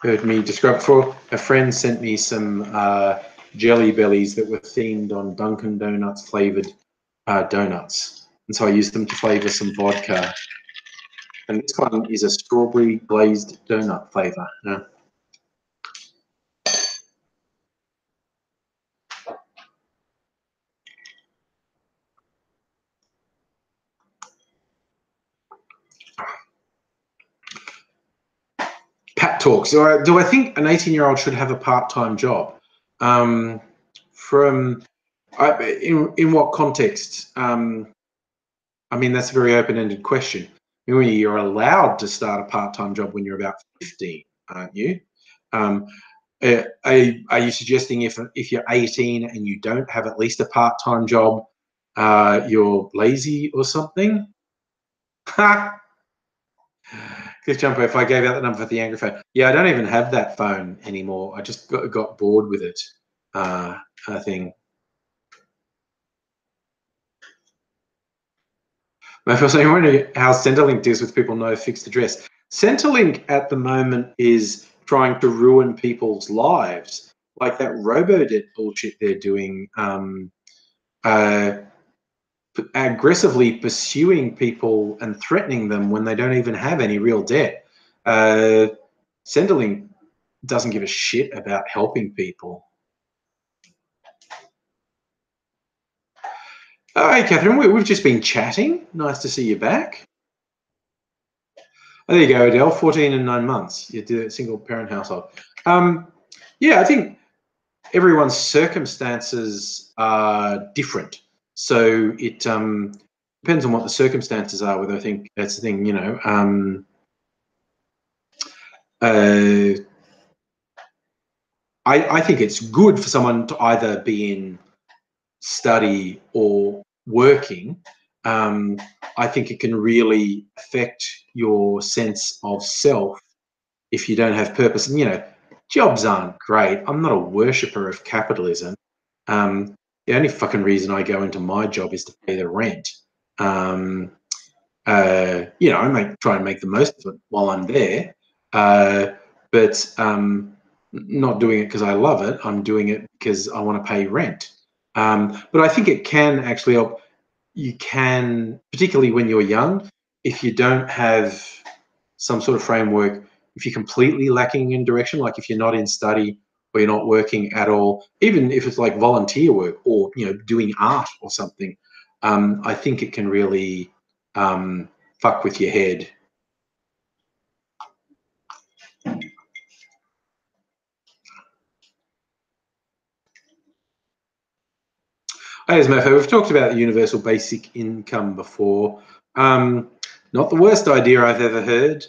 heard me describe before, a friend sent me some jelly bellies that were themed on Dunkin' Donuts flavoured donuts. And so I used them to flavour some vodka. And this one is a strawberry glazed donut flavour. Yeah. Pat talks. Do I think an 18-year-old should have a part-time job? In what context? I mean, that's a very open-ended question. I mean, you're allowed to start a part-time job when you're about 15, aren't you? Are you suggesting if you're 18 and you don't have at least a part-time job, you're lazy or something? Cliff Jumper, if I gave out the number for the Angry phone. Yeah, I don't even have that phone anymore. I just got bored with it, I think. I feel saying, wondering how Centrelink deals with people no fixed address. Centrelink at the moment is trying to ruin people's lives, like that robo-debt bullshit they're doing, aggressively pursuing people and threatening them when they don't even have any real debt. Centrelink doesn't give a shit about helping people. Oh, hey, Catherine, we've just been chatting. Nice to see you back. Oh, there you go, Adele, 14 and 9 months. You do a single parent household. Yeah, I think everyone's circumstances are different. So it depends on what the circumstances are, whether I think that's the thing, you know. I think it's good for someone to either be in study or working. I think it can really affect your sense of self if you don't have purpose. And, you know, jobs aren't great. I'm not a worshipper of capitalism. The only fucking reason I go into my job is to pay the rent. You know, I try and make the most of it while I'm there. But not doing it because I love it. I'm doing it because I want to pay rent. But I think it can actually help. You can, particularly when you're young, if you don't have some sort of framework, if you're completely lacking in direction, like if you're not in study or you're not working at all, even if it's like volunteer work or, you know, doing art or something, I think it can really fuck with your head. Hey, Mofo, we've talked about the universal basic income before. Not the worst idea I've ever heard.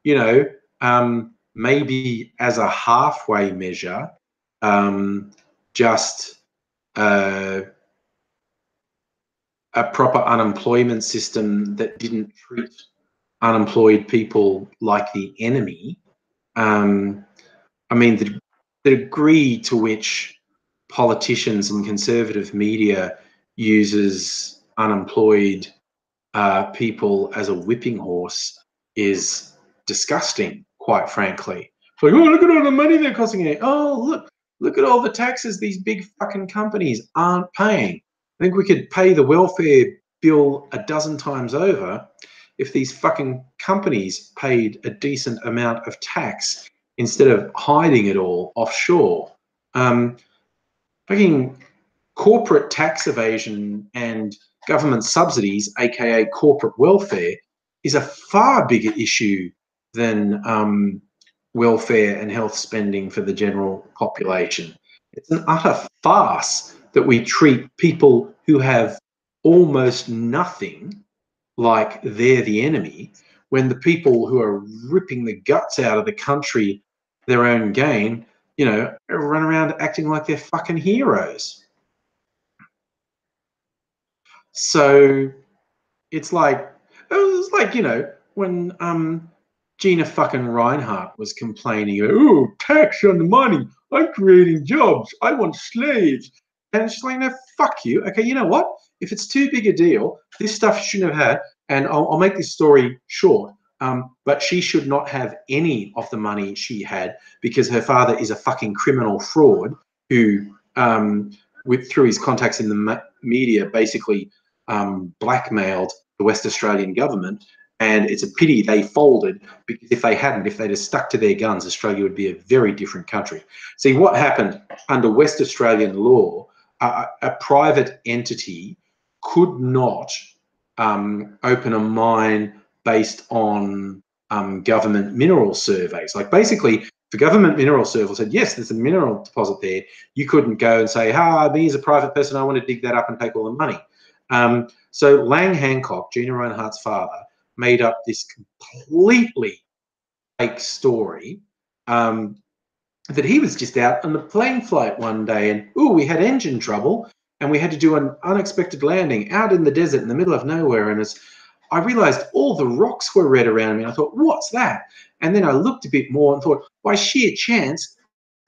You know, maybe as a halfway measure, just a proper unemployment system that didn't treat unemployed people like the enemy. I mean, the degree to which politicians and conservative media uses unemployed people as a whipping horse is disgusting, quite frankly. It's like, oh, look at all the money they're costing you. Oh, look at all the taxes these big fucking companies aren't paying. I think we could pay the welfare bill a dozen times over if these fucking companies paid a decent amount of tax instead of hiding it all offshore. Fucking corporate tax evasion and government subsidies, aka corporate welfare, is a far bigger issue than welfare and health spending for the general population. It's an utter farce that we treat people who have almost nothing like they're the enemy, when the people who are ripping the guts out of the country their own gain, you know, run around acting like they're fucking heroes. So it's like, it was like, you know, when Gina fucking Reinhardt was complaining, oh, tax on the money, I'm creating jobs, I want slaves. And she's like, no, fuck you. Okay, you know what? If it's too big a deal, this stuff she shouldn't have had, and I'll make this story short, but she should not have any of the money she had because her father is a fucking criminal fraud who, through his contacts in the media, basically blackmailed the West Australian government, and it's a pity they folded, because if they hadn't, if they'd have stuck to their guns, Australia would be a very different country. See, what happened under West Australian law, a private entity could not open a mine based on government mineral surveys. Like basically, the government mineral survey said, yes, there's a mineral deposit there. You couldn't go and say, me as a private person, I want to dig that up and take all the money. So Lang Hancock, Gina Reinhardt's father, made up this completely fake story that he was just out on a plane flight one day and, we had engine trouble and we had to do an unexpected landing out in the desert in the middle of nowhere. And I realized all the rocks were red around me. And I thought, what's that? And then I looked a bit more and thought, by sheer chance,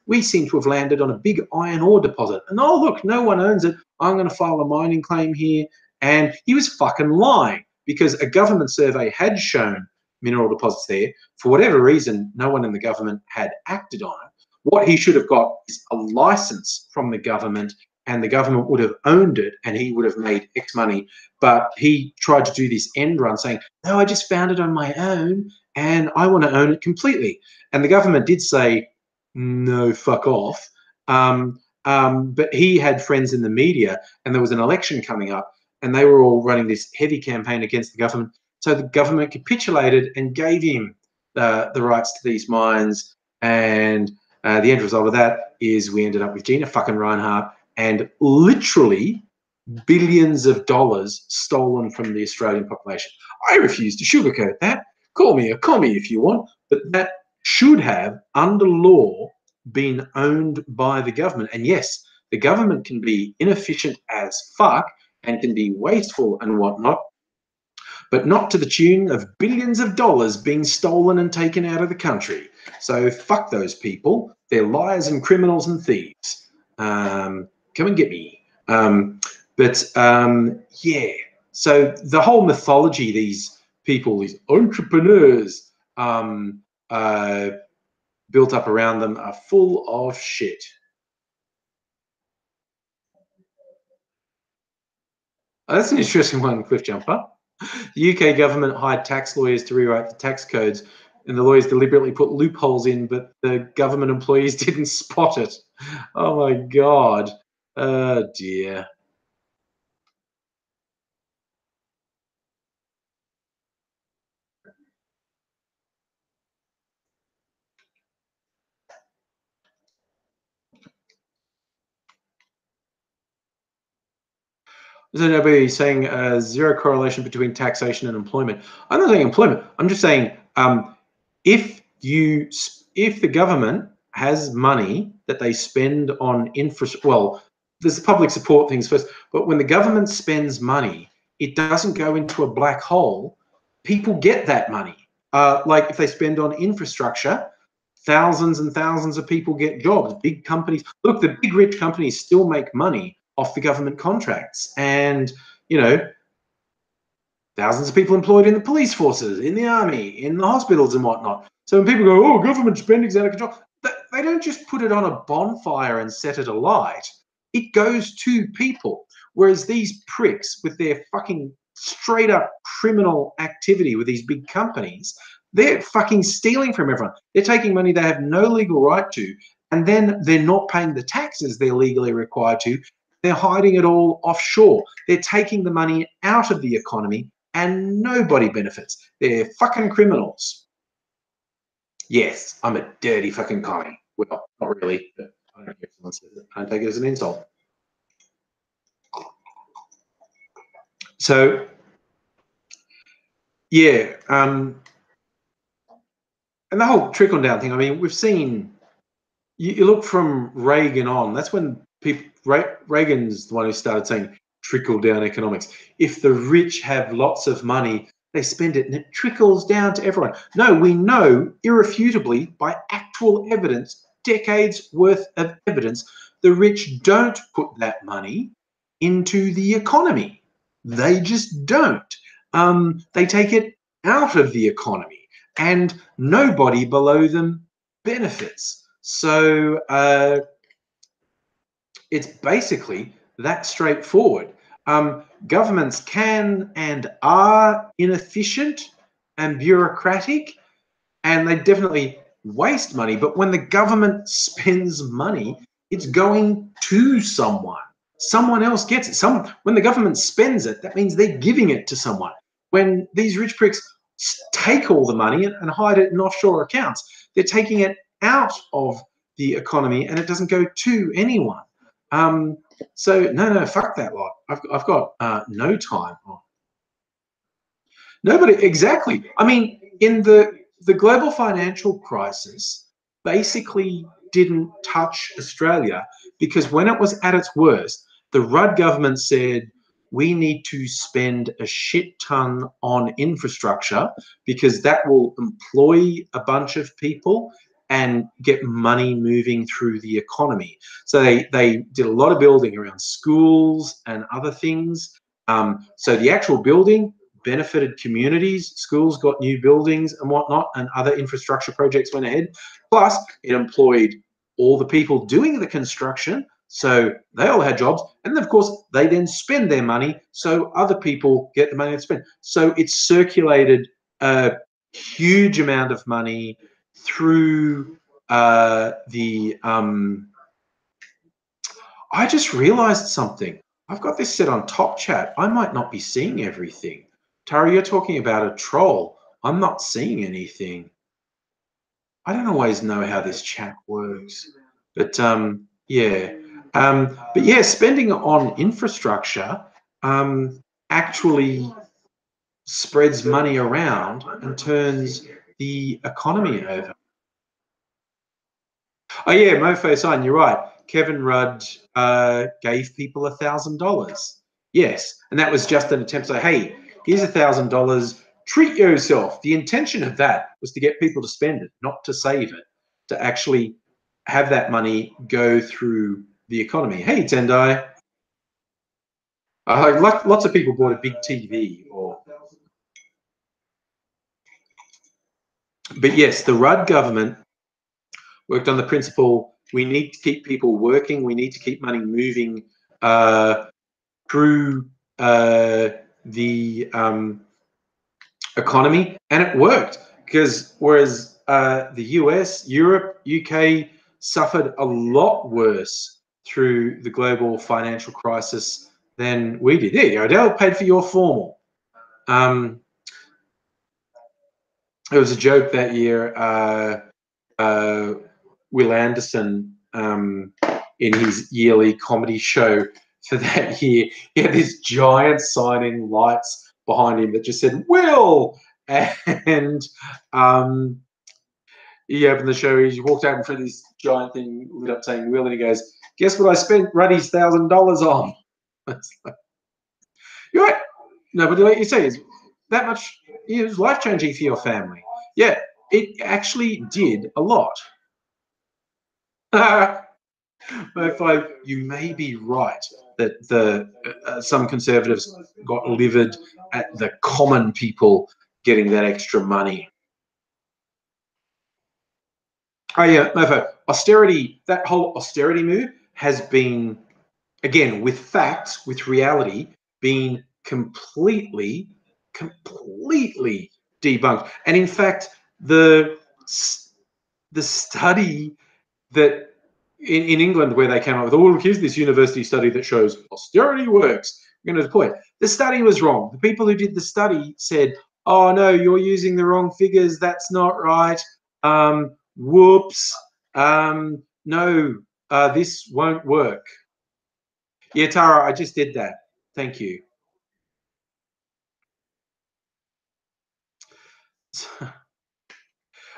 we seem to have landed on a big iron ore deposit. And oh, look, no one owns it. I'm going to file a mining claim here. And he was fucking lying, because a government survey had shown mineral deposits there. For whatever reason, no one in the government had acted on it. What he should have got is a license from the government, and the government would have owned it and he would have made X money. But he tried to do this end run saying, no, I just found it on my own and I want to own it completely. And the government did say, no, fuck off. But he had friends in the media, and there was an election coming up, and they were all running this heavy campaign against the government. So the government capitulated and gave him the rights to these mines. And the end result of that is we ended up with Gina fucking Reinhardt and literally billions of dollars stolen from the Australian population. I refuse to sugarcoat that. Call me a commie if you want, but that should have, under law, been owned by the government. And yes, the government can be inefficient as fuck and can be wasteful and whatnot, but not to the tune of billions of dollars being stolen and taken out of the country. So fuck those people. They're liars and criminals and thieves. Come and get me. Yeah. So the whole mythology, these people, these entrepreneurs built up around them, are full of shit. Oh, that's an interesting one, Cliff Jumper. The UK government hired tax lawyers to rewrite the tax codes, and the lawyers deliberately put loopholes in, but the government employees didn't spot it. Oh my God. Oh dear. So nobody's saying zero correlation between taxation and employment. I'm not saying employment. I'm just saying if the government has money that they spend on infrastructure, well, there's public support things first, but when the government spends money, it doesn't go into a black hole. People get that money. Like if they spend on infrastructure, thousands and thousands of people get jobs. Big companies, look, the big rich companies still make money off the government contracts, and thousands of people employed in the police forces, in the army, in the hospitals and whatnot. So when people go, oh, government spending's out of control, they don't just put it on a bonfire and set it alight. It goes to people. Whereas these pricks with their fucking straight up criminal activity with these big companies, they're fucking stealing from everyone. They're taking money they have no legal right to, and then they're not paying the taxes they're legally required to. They're hiding it all offshore. They're taking the money out of the economy and nobody benefits. They're fucking criminals. Yes, I'm a dirty fucking commie. Well, not really, but I don't care if someone says it. I don't take it as an insult. So, yeah, and the whole trickle down thing. I mean, we've seen. You look from Reagan on. That's when Reagan's the one who started saying trickle down economics. If the rich have lots of money, they spend it and it trickles down to everyone. No, we know irrefutably by actual evidence, decades worth of evidence, the rich don't put that money into the economy. They just don't. They take it out of the economy, and nobody below them benefits. So it's basically that straightforward. Governments can and are inefficient and bureaucratic, and they definitely waste money. But when the government spends money, it's going to someone. Someone else gets it. When the government spends it, that means they're giving it to someone. When these rich pricks take all the money and hide it in offshore accounts, they're taking it out of the economy and it doesn't go to anyone. So no, fuck that lot. I've got no time. Nobody, exactly. I mean, in the global financial crisis, basically didn't touch Australia because when it was at its worst, the Rudd government said we need to spend a shit ton on infrastructure because that will employ a bunch of people and get money moving through the economy. So they did a lot of building around schools and other things. So the actual building benefited communities, schools got new buildings and whatnot, and other infrastructure projects went ahead. Plus, it employed all the people doing the construction, so they all had jobs. And then, of course, they then spend their money, so other people get the money to spend. So it circulated a huge amount of money through the. I just realized something. I've got this set on top chat. I might not be seeing everything. Tara, you're talking about a troll. I'm not seeing anything. I don't always know how this chat works. But yeah. But yeah, spending on infrastructure actually spreads money around and turns the economy over. Oh yeah, Mofo sign, you're right. Kevin Rudd gave people $1,000. Yes, and that was just an attempt to say, hey, here's $1,000, treat yourself. The intention of that was to get people to spend it, not to save it, to actually have that money go through the economy. Hey, Tendai. Lots of people bought a big TV but yes, the Rudd government worked on the principle we need to keep people working, we need to keep money moving through the economy, and it worked because whereas the US, Europe, UK suffered a lot worse through the global financial crisis than we did. There you go, Adele paid for your formal. It was a joke that year. Will Anderson, in his yearly comedy show, for that year. He had this giant sign in lights behind him that just said "Will," and he opened the show. He walked out in front of this giant thing lit up saying "Will," and he goes, "Guess what I spent Ruddy's $1,000 on?" You're right. No, but like you say, is that much. It was life changing for your family. Yeah, it actually did a lot. If you may be right that some conservatives got livid at the common people getting that extra money. Oh yeah, Mofo, austerity, that whole austerity move has been, again, with facts, with reality, been completely debunked. And in fact, the study that in England, where they came up with, oh, look, here's this university study that shows austerity works. I'm going to deploy it. The study was wrong. The people who did the study said, oh, no, you're using the wrong figures. That's not right. Whoops. No, this won't work. Yeah, Tara, I just did that. Thank you.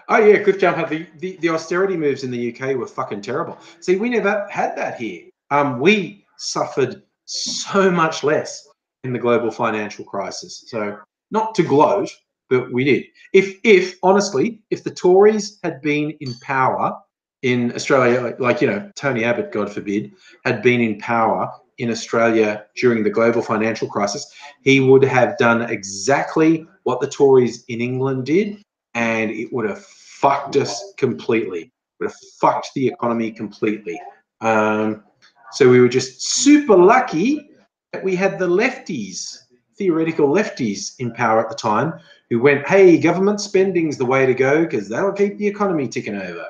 Oh yeah, Cliff Jumper. The austerity moves in the UK were fucking terrible. See, we never had that here. We suffered so much less in the global financial crisis. So not to gloat, but we did. If honestly, if the Tories had been in power in Australia, like Tony Abbott, God forbid, had been in power in Australia during the global financial crisis, he would have done exactly what the Tories in England did, and it would have fucked us completely. It would have fucked the economy completely. So we were just super lucky that we had the lefties, theoretical lefties, in power at the time, who went, hey, government spending's the way to go because that'll keep the economy ticking over.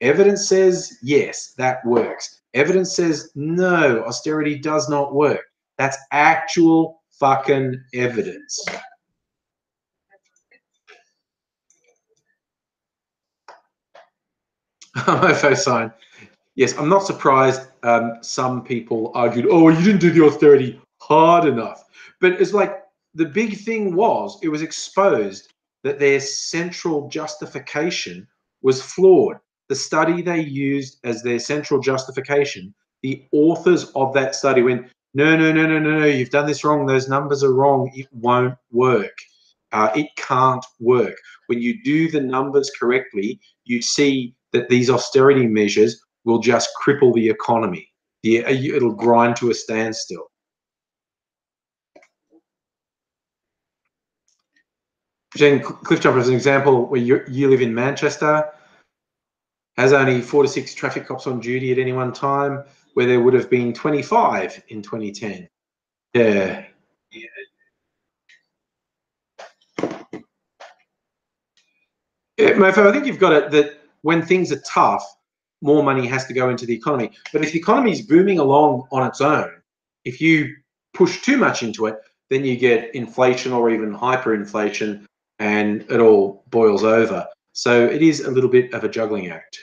Evidence says, yes, that works. Evidence says, no, austerity does not work. That's actual fucking evidence. Mofo sign. Yes, I'm not surprised some people argued, oh, you didn't do the austerity hard enough. But it's like the big thing was it was exposed that their central justification was flawed. The study they used as their central justification, the authors of that study went, no, no, no, no, no, no, you've done this wrong. Those numbers are wrong. It won't work. It can't work. When you do the numbers correctly, you see that these austerity measures will just cripple the economy. It'll grind to a standstill. Cliffjumper as an example, where you live in Manchester, has only 4 to 6 traffic cops on duty at any one time, where there would have been 25 in 2010. Yeah. Mofo, I think you've got it that when things are tough, more money has to go into the economy. But if the economy is booming along on its own, if you push too much into it, then you get inflation or even hyperinflation, and it all boils over. So it is a little bit of a juggling act.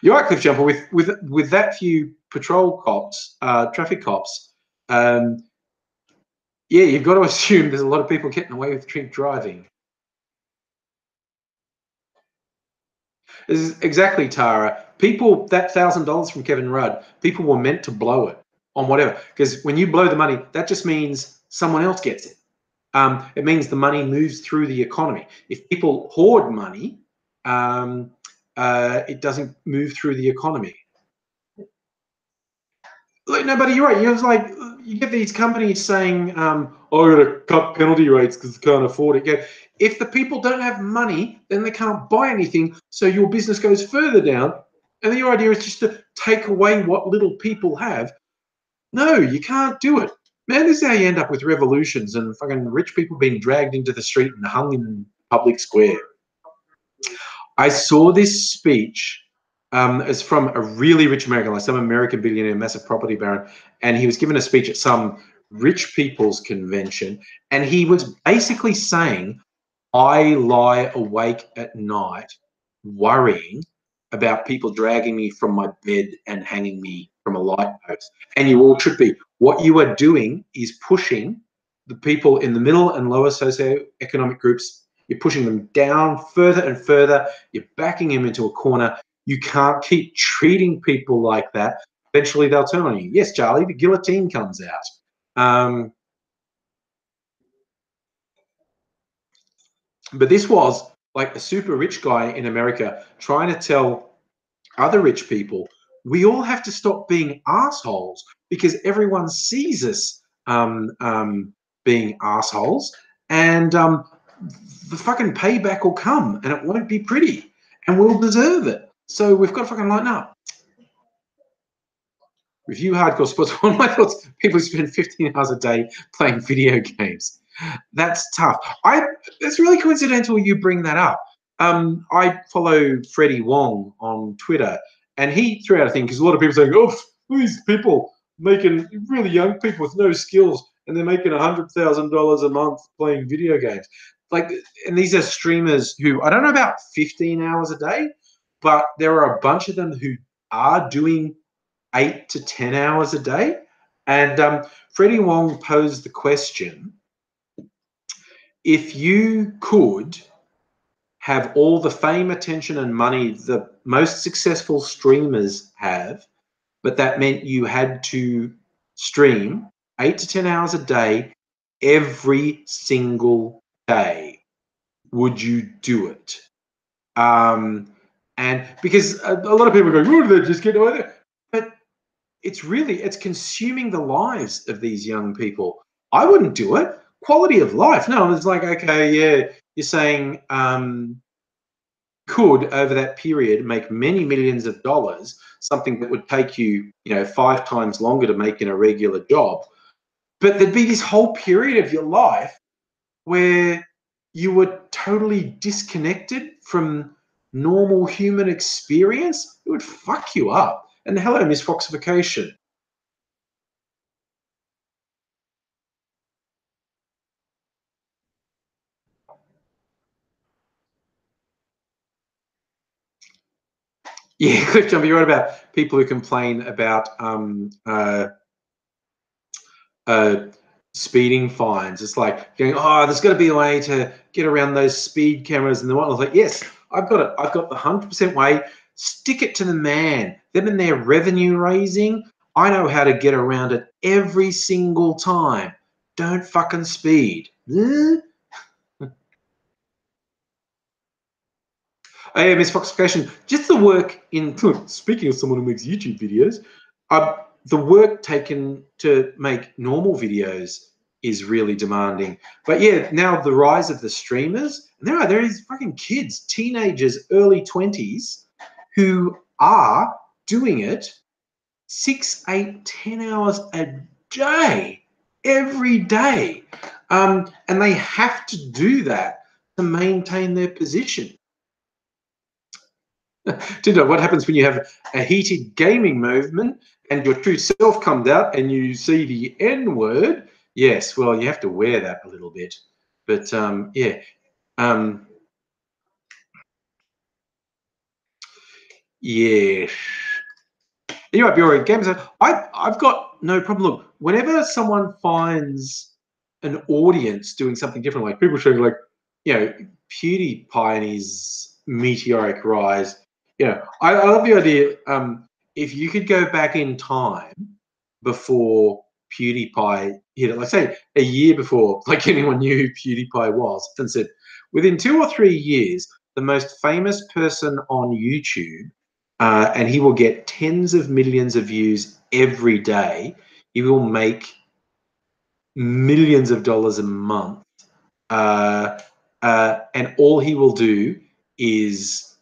You're right, Cliff Jumper. With that few patrol cops, traffic cops, yeah, you've got to assume there's a lot of people getting away with drink driving. Exactly, Tara. People, that $1,000 from Kevin Rudd, people were meant to blow it on whatever. Because when you blow the money, that just means someone else gets it. It means the money moves through the economy. If people hoard money, it doesn't move through the economy. Like, no, but you're right. You're like, you get these companies saying, "Oh, we're going to cut penalty rates because they can't afford it." Yeah. If the people don't have money, then they can't buy anything, so your business goes further down. And then your idea is just to take away what little people have. No, you can't do it. Man, this is how you end up with revolutions and fucking rich people being dragged into the street and hung in public square. I saw this speech. It's from a really rich American, like some American billionaire, massive property baron, and he was given a speech at some rich people's convention, and he was basically saying, I lie awake at night worrying about people dragging me from my bed and hanging me from a light post. And you all should be. What you are doing is pushing the people in the middle and lower socioeconomic groups. You're pushing them down further and further. You're backing them into a corner. You can't keep treating people like that. Eventually, they'll turn on you. Yes, Charlie, the guillotine comes out. But this was like a super rich guy in America trying to tell other rich people, we all have to stop being assholes because everyone sees us being assholes, and the fucking payback will come, and it won't be pretty, and we'll deserve it. So we've got to fucking lighten up. Review hardcore sports. One of my thoughts: people who spend 15 hours a day playing video games. That's tough. It's really coincidental you bring that up. I follow Freddie Wong on Twitter, and he threw out a thing because a lot of people saying, "Oh, these people making really young people with no skills, and they're making $100,000 a month playing video games." Like, and these are streamers who I don't know about 15 hours a day, but there are a bunch of them who are doing 8 to 10 hours a day. And Freddie Wong posed the question: if you could have all the fame, attention, and money the most successful streamers have, but that meant you had to stream 8 to 10 hours a day every single day, would you do it? And because a lot of people go, "Oh, they just get away," but it's consuming the lives of these young people. I wouldn't do it. Quality of life. No, it's like, okay, yeah, you're saying could over that period make many millions of dollars, something that would take you, 5 times longer to make in a regular job. But there'd be this whole period of your life where you were totally disconnected from normal human experience. It would fuck you up. And hello, misfoxification. Yeah, Cliff Jumper, you're right about people who complain about speeding fines. It's like going, "Oh, there's got to be a way to get around those speed cameras and the one." I was like, "Yes, I've got it. I've got the 100% way. Stick it to the man. Them and their revenue raising. I know how to get around it every single time. Don't fucking speed." Hey, Miss Foxification, just the work in, speaking of someone who makes YouTube videos, the work taken to make normal videos is really demanding. But yeah, now the rise of the streamers, there are these fucking kids, teenagers, early 20s, who are doing it 6, 8, 10 hours a day, every day. And they have to do that to maintain their position. Tinder, what happens when you have a heated gaming movement and your true self comes out and you see the N word? Yes, well, you have to wear that a little bit. But yeah. Yeah. You might be all right, games. I've got no problem. Look, whenever someone finds an audience doing something different, like people showing, like, PewDiePie and his meteoric rise. I love the idea. If you could go back in time before PewDiePie hit it, like say a year before, like anyone knew who PewDiePie was, and said, within 2 or 3 years, the most famous person on YouTube, and he will get tens of millions of views every day. He will make millions of dollars a month. And all he will do is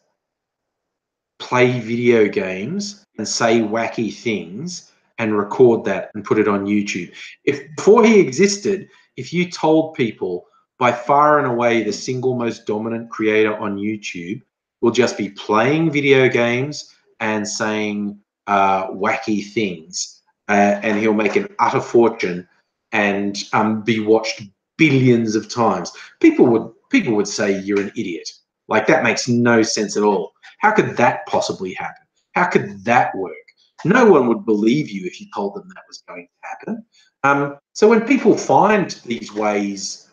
play video games and say wacky things and record that and put it on YouTube. If before he existed, if you told people by far and away the single most dominant creator on YouTube will just be playing video games and saying wacky things, and he'll make an utter fortune and be watched billions of times, people would say you're an idiot. Like, that makes no sense at all. How could that possibly happen? How could that work? No one would believe you if you told them that was going to happen. So when people find these ways,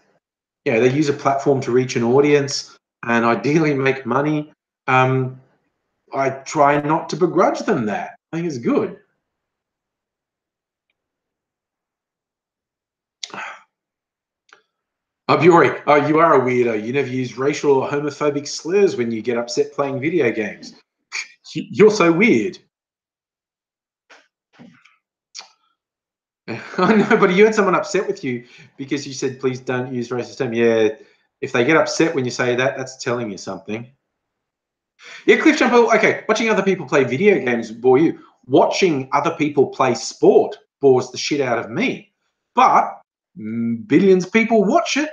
they use a platform to reach an audience and ideally make money. I try not to begrudge them that. I think it's good. Biori, you are a weirdo. You never use racial or homophobic slurs when you get upset playing video games. You're so weird. I know, but you had someone upset with you because you said, please don't use racist term. Yeah, if they get upset when you say that, that's telling you something. Yeah, Cliff Jumper, okay, watching other people play video games bore you. Watching other people play sport bores the shit out of me. But billions of people watch it.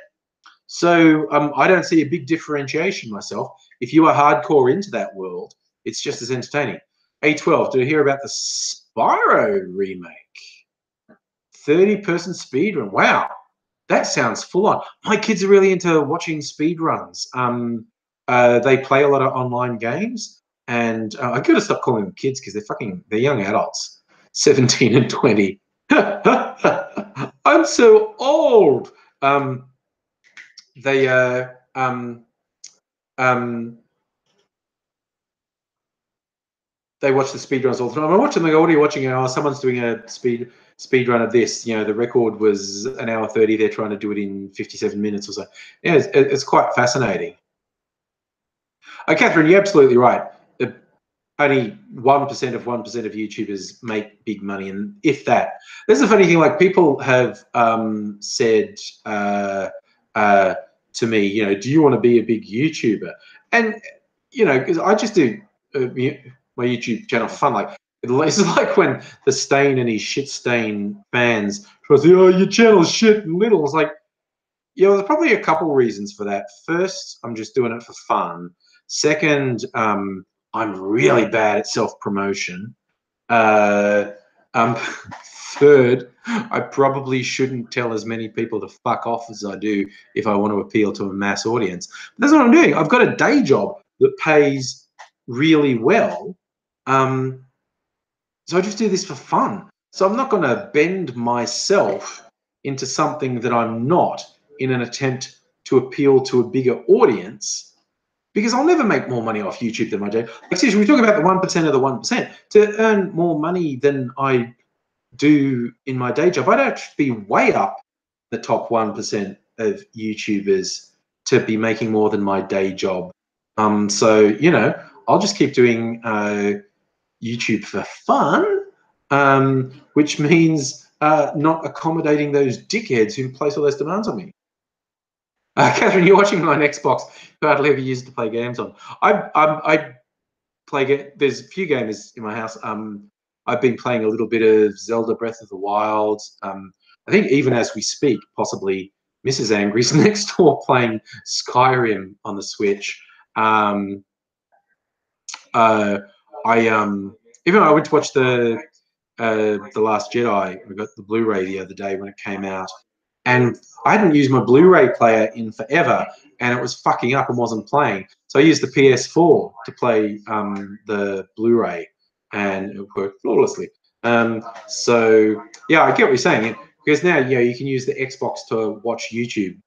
So I don't see a big differentiation myself. If you are hardcore into that world, it's just as entertaining. A12, did I hear about the Spyro remake? 30-person speedrun. Wow, that sounds full on. My kids are really into watching speedruns. They play a lot of online games, and I gotta stop calling them kids because they're young adults, 17 and 20. I'm so old. They they watch the speedruns all the time. I watch them. They go, "What are you watching?" Oh, someone's doing a speed run of this. The record was an hour 30. They're trying to do it in 57 minutes or so. Yeah, it's quite fascinating. Catherine, you're absolutely right. Only 1% of 1% of YouTubers make big money, and if that. There's a funny thing. Like people have said to me, do you want to be a big YouTuber? And because I just do my YouTube channel for fun. Like it's like when the Stain and his shit stain fans try to say, "Oh, your channel's shit and little." It's like, there's probably a couple reasons for that. First, I'm just doing it for fun. Second, I'm really bad at self-promotion. Uh, um, third, I probably shouldn't tell as many people to fuck off as I do if I want to appeal to a mass audience. But that's what I'm doing. I've got a day job that pays really well. So I just do this for fun. So I'm not going to bend myself into something that I'm not in an attempt to appeal to a bigger audience, because I'll never make more money off YouTube than my day. Like, seriously, we talk about the 1% of the 1%. To earn more money than I do in my day job, I'd have to be way up the top 1% of YouTubers to be making more than my day job. So, I'll just keep doing YouTube for fun, which means not accommodating those dickheads who place all those demands on me. Catherine, you're watching my Xbox. Who I hardly ever use it to play games on. I play. There's a few gamers in my house. I've been playing a little bit of Zelda Breath of the Wild. I think even as we speak, possibly Mrs. Angry's next door playing Skyrim on the Switch. Even I went to watch the Last Jedi. We got the Blu-ray the other day when it came out, and I hadn't used my Blu-ray player in forever, and it was fucking up and wasn't playing. So I used the PS4 to play the Blu-ray, and it worked flawlessly. So yeah, I get what you're saying, because now you can use the Xbox to watch YouTube.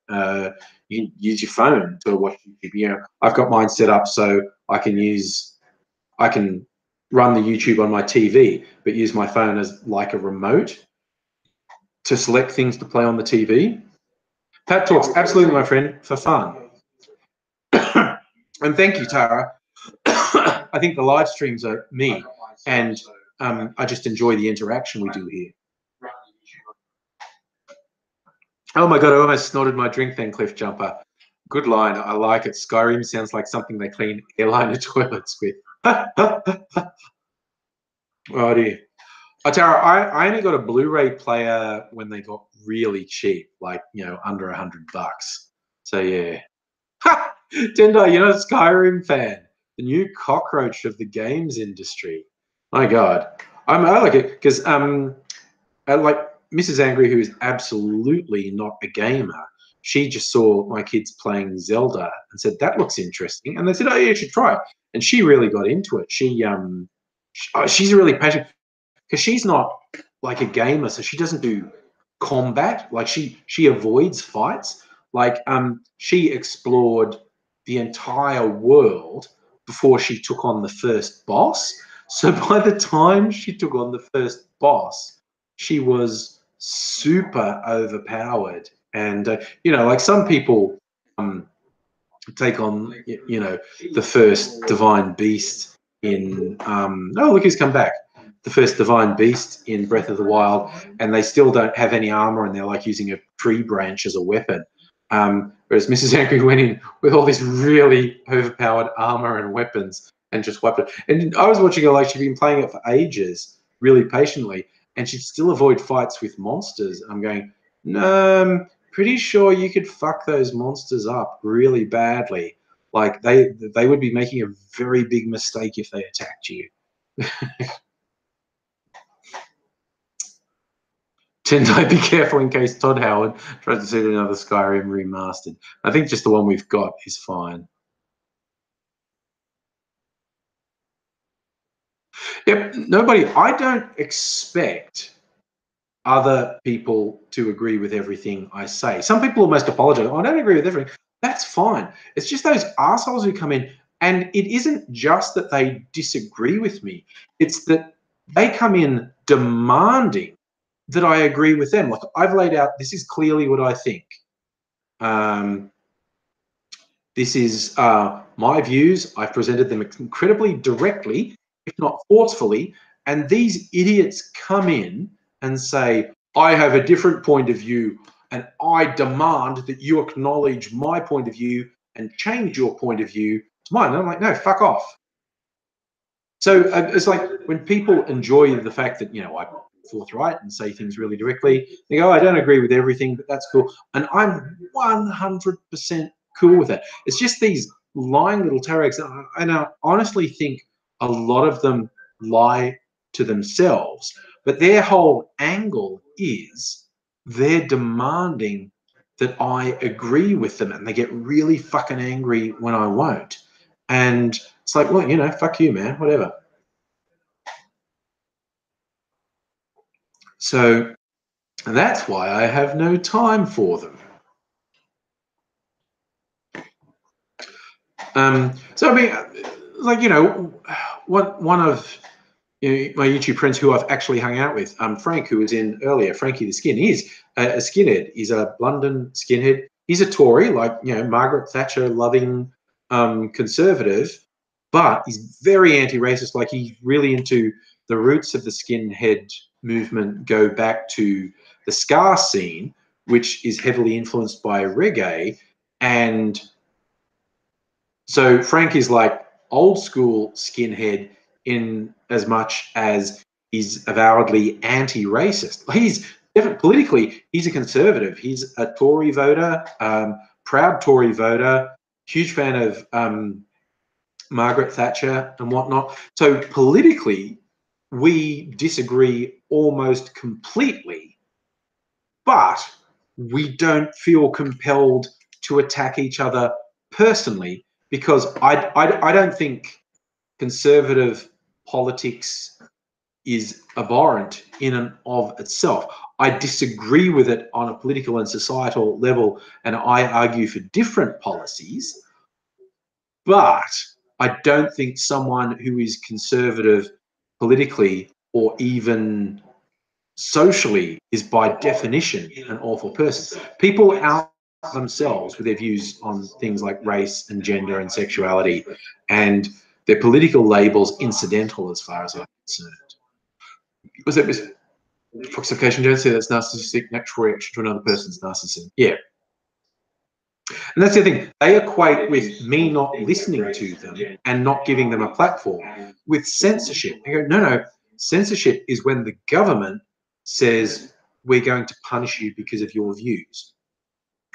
You can use your phone to watch YouTube. I've got mine set up so I can run the YouTube on my TV, but use my phone as like a remote to select things to play on the TV. Pat Talks, absolutely, my friend, for fun. And thank you, Tara. I think the live streams are me, and I just enjoy the interaction we do here. Oh my God, I almost snorted my drink then, Cliff Jumper. Good line, I like it. Skyrim sounds like something they clean airliner toilets with. Oh dear. Tara, I only got a Blu-ray player when they got really cheap, like, under $100. So yeah. Ha! Tendai, you're not a Skyrim fan. The new cockroach of the games industry. My God. I like it because I like Mrs. Angry, who is absolutely not a gamer. She just saw my kids playing Zelda and said, that looks interesting. And they said, oh, yeah, you should try it. And she really got into it. She's really passionate. because she's not like a gamer, so she doesn't do combat. Like she avoids fights. Like she explored the entire world before she took on the first boss. So by the time she took on the first boss, she was super overpowered. And you know, like some people take on, you know, the first divine beast in oh, look who's come back, the first divine beast in Breath of the Wild, and they still don't have any armor, and they're like using a tree branch as a weapon. Whereas Mrs. Angry went in with all this really overpowered armor and weapons and just wiped it. And I was watching her like she'd been playing it for ages, really patiently, and she'd still avoid fights with monsters. I'm going, no, pretty sure you could fuck those monsters up really badly. Like they would be making a very big mistake if they attacked you. Tendai, be careful in case Todd Howard tries to set another Skyrim remastered. I think just the one we've got is fine. Yep, nobody. I don't expect other people to agree with everything I say. Some people almost apologize. I don't agree with everything. That's fine. It's just those assholes who come in, and it isn't just that they disagree with me. It's that they come in demanding that I agree with them. Like I've laid out, this is clearly what I think. This is my views. I've presented them incredibly directly, if not forcefully, and these idiots come in and say, I have a different point of view, and I demand that you acknowledge my point of view and change your point of view to mine. And I'm like, no, fuck off. So it's like when people enjoy the fact that, you know, I'm forthright and say things really directly, they go, oh, I don't agree with everything, but that's cool. And I'm 100% cool with it. It's just these lying little tarags. And I honestly think a lot of them lie to themselves, but their whole angle is they're demanding that I agree with them, and they get really fucking angry when I won't. And it's like, well, you know, fuck you, man, whatever. So that's why I have no time for them. So I mean, like, you know, one of, you know, my YouTube friends who I've actually hung out with, Frank, who was in earlier, Frankie the Skin, he's a skinhead. He's a London skinhead. He's a Tory, like, you know, Margaret Thatcher loving conservative, but he's very anti-racist. Like he's really into the roots of the skinhead movement go back to the ska scene, which is heavily influenced by reggae. And so Frank is like old school skinhead in as much as he's avowedly anti-racist. He's politically, he's a conservative. He's a Tory voter, proud Tory voter, huge fan of Margaret Thatcher and whatnot. So politically, we disagree almost completely, but we don't feel compelled to attack each other personally, because I don't think conservative politics is abhorrent in and of itself. I disagree with it on a political and societal level, and I argue for different policies, but I don't think someone who is conservative politically or even socially is by definition an awful person. People out themselves with their views on things like race and gender and sexuality, and their political labels incidental as far as I'm concerned. Was that Foxification? Don't say that's narcissistic natural reaction to another person's narcissism. Yeah. And that's the thing. They equate with me not listening to them and not giving them a platform with censorship. They go, no, no. Censorship is when the government says, we're going to punish you because of your views.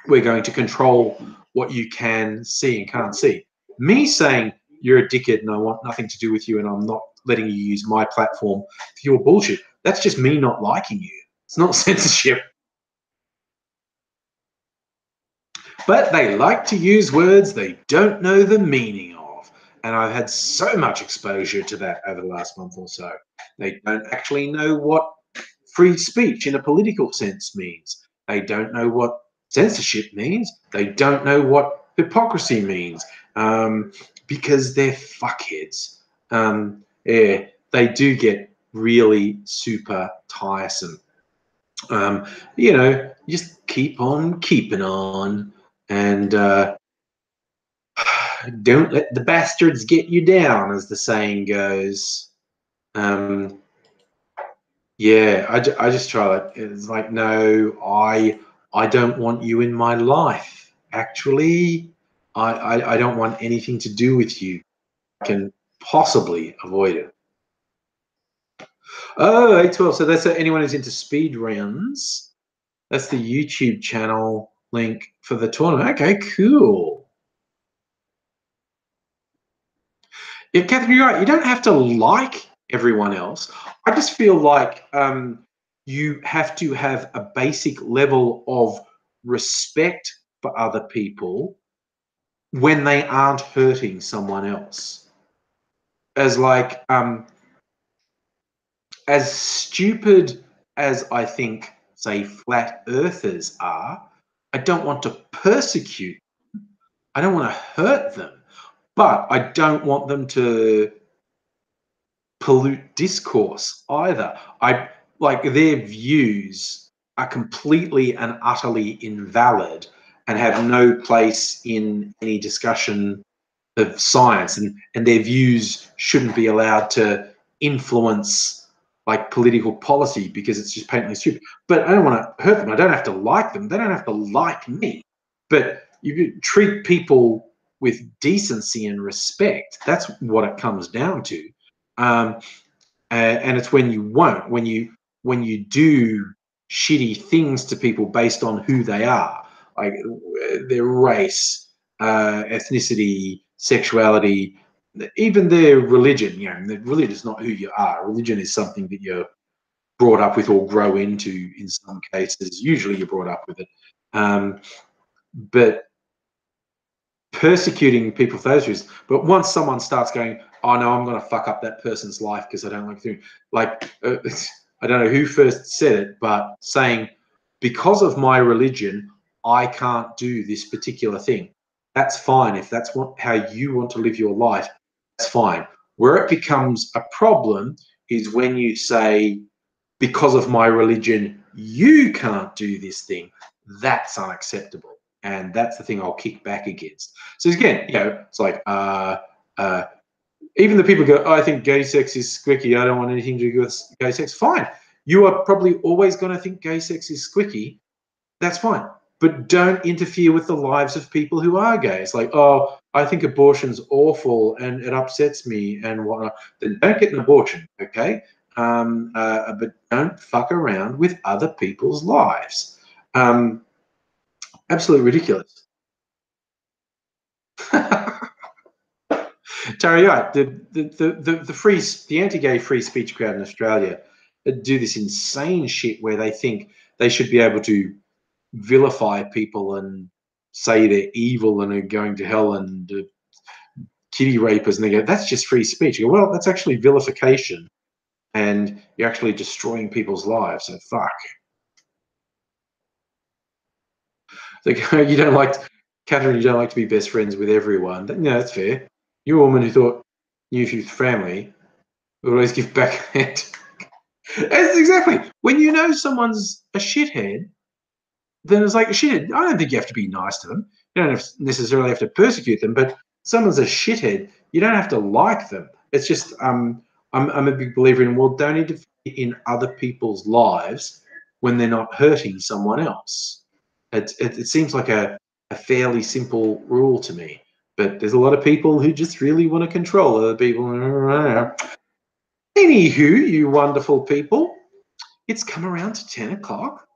We're going to control what you can see and can't see. Me saying, you're a dickhead and I want nothing to do with you and I'm not letting you use my platform for your bullshit, that's just me not liking you. It's not censorship. But they like to use words they don't know the meaning of. And I've had so much exposure to that over the last month or so. They don't actually know what free speech in a political sense means. They don't know what censorship means. They don't know what hypocrisy means, because they're fuckheads. Yeah, they do get really super tiresome. You know, just keep on keeping on, and don't let the bastards get you down, as the saying goes. Yeah, I just try it. It's like, no, I don't want you in my life. Actually, I don't want anything to do with you. I can possibly avoid it. Oh, 812. So that's anyone who's into speed rounds. That's the YouTube channel link for the tournament. Okay, cool. Yeah, Catherine, you're right. You don't have to like everyone else. I just feel like you have to have a basic level of respect for other people when they aren't hurting someone else. As like, as stupid as I think, say, flat earthers are, I don't want to persecute. I don't want to hurt them, but I don't want them to pollute discourse either. I like their views are completely and utterly invalid and have no place in any discussion of science, and their views shouldn't be allowed to influence like political policy because it's just patently stupid. But I don't want to hurt them. I don't have to like them. They don't have to like me. But you treat people with decency and respect. That's what it comes down to. Um, and it's when you won't, when you do shitty things to people based on who they are, like their race, ethnicity, sexuality, even their religion. You know, the religion is not who you are. Religion is something that you're brought up with or grow into. In some cases, usually you're brought up with it. But persecuting people for those reasons. But once someone starts going, oh no, I'm going to fuck up that person's life because I don't like doing, like, I don't know who first said it, but saying, because of my religion, I can't do this particular thing. That's fine. If that's how you want to live your life, that's fine. Where it becomes a problem is when you say, because of my religion, you can't do this thing. That's unacceptable. And that's the thing I'll kick back against. So again, you know, it's like even the people go, oh, I think gay sex is squicky. I don't want anything to do with gay sex. Fine. You are probably always going to think gay sex is squicky. That's fine. But don't interfere with the lives of people who are gay. It's like, oh, I think abortion's awful and it upsets me and whatnot. Then don't get an abortion, okay? But don't fuck around with other people's lives. Absolutely ridiculous. Terry, right? The anti-gay free speech crowd in Australia do this insane shit where they think they should be able to vilify people and say they're evil and are going to hell and kitty rapers, and they go, that's just free speech. You go, well, that's actually vilification, and you're actually destroying people's lives. So fuck. They go, you don't like, Catherine, you don't like to be best friends with everyone. No, that's fair. You're a woman who thought knew if your family would always give backhand. That's exactly. When you know someone's a shithead, then it's like a shithead. I don't think you have to be nice to them. You don't necessarily have to persecute them, but someone's a shithead. You don't have to like them. It's just I'm a big believer in, well, don't interfere in other people's lives when they're not hurting someone else. It seems like a fairly simple rule to me, but there's a lot of people who just really want to control other people. Anywho, you wonderful people, it's come around to 10 o'clock,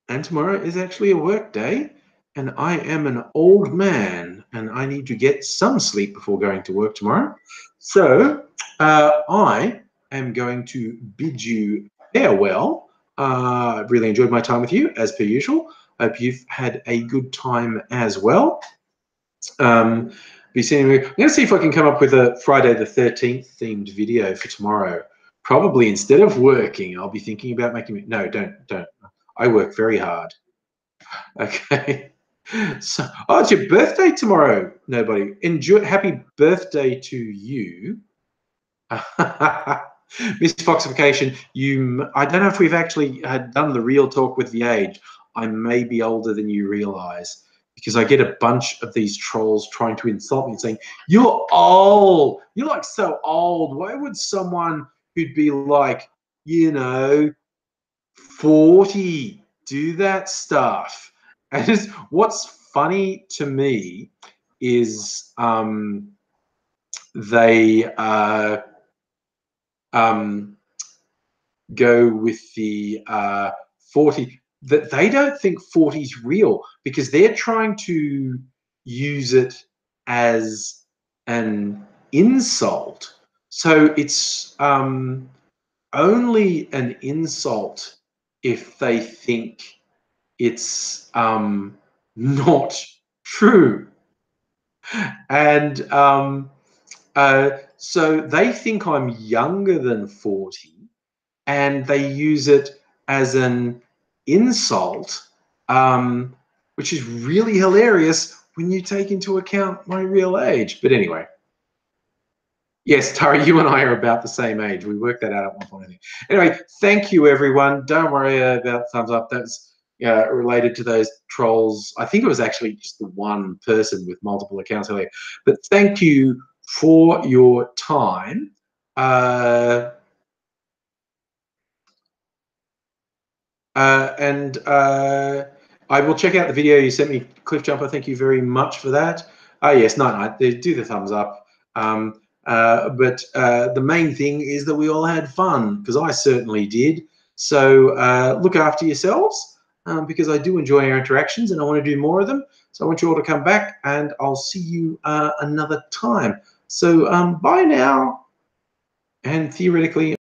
and tomorrow is actually a work day, and I am an old man, and I need to get some sleep before going to work tomorrow. So I am going to bid you farewell. I've really enjoyed my time with you, as per usual. Hope you've had a good time as well. Be seeing me. I'm going to see if I can come up with a Friday the 13th themed video for tomorrow, Probably instead of working, I'll be thinking about making. No, don't. I work very hard. Okay. So, oh, it's your birthday tomorrow. Nobody. Enjoy. Happy birthday to you. Miss Foxification, I don't know if we've actually done the real talk with the age. I may be older than you realize because I get a bunch of these trolls trying to insult me and saying, you're old. You're like so old. Why would someone who'd be like, 40 do that stuff? And what's funny to me is they go with the 40, that they don't think 40 is real because they're trying to use it as an insult. So it's only an insult if they think it's not true. And so they think I'm younger than 40 and they use it as an insult, which is really hilarious when you take into account my real age. But anyway, yes, Tara, you and I are about the same age. We worked that out at one point, I think. Anyway, thank you, everyone. Don't worry about thumbs up. That's related to those trolls. I think it was actually just the one person with multiple accounts earlier. But thank you for your time. I will check out the video you sent me, Cliff Jumper. Thank you very much for that. Yes, night. Do the thumbs up. But the main thing is that we all had fun, because I certainly did. So look after yourselves, because I do enjoy our interactions and I want to do more of them. So I want you all to come back and I'll see you another time. So bye now. And theoretically,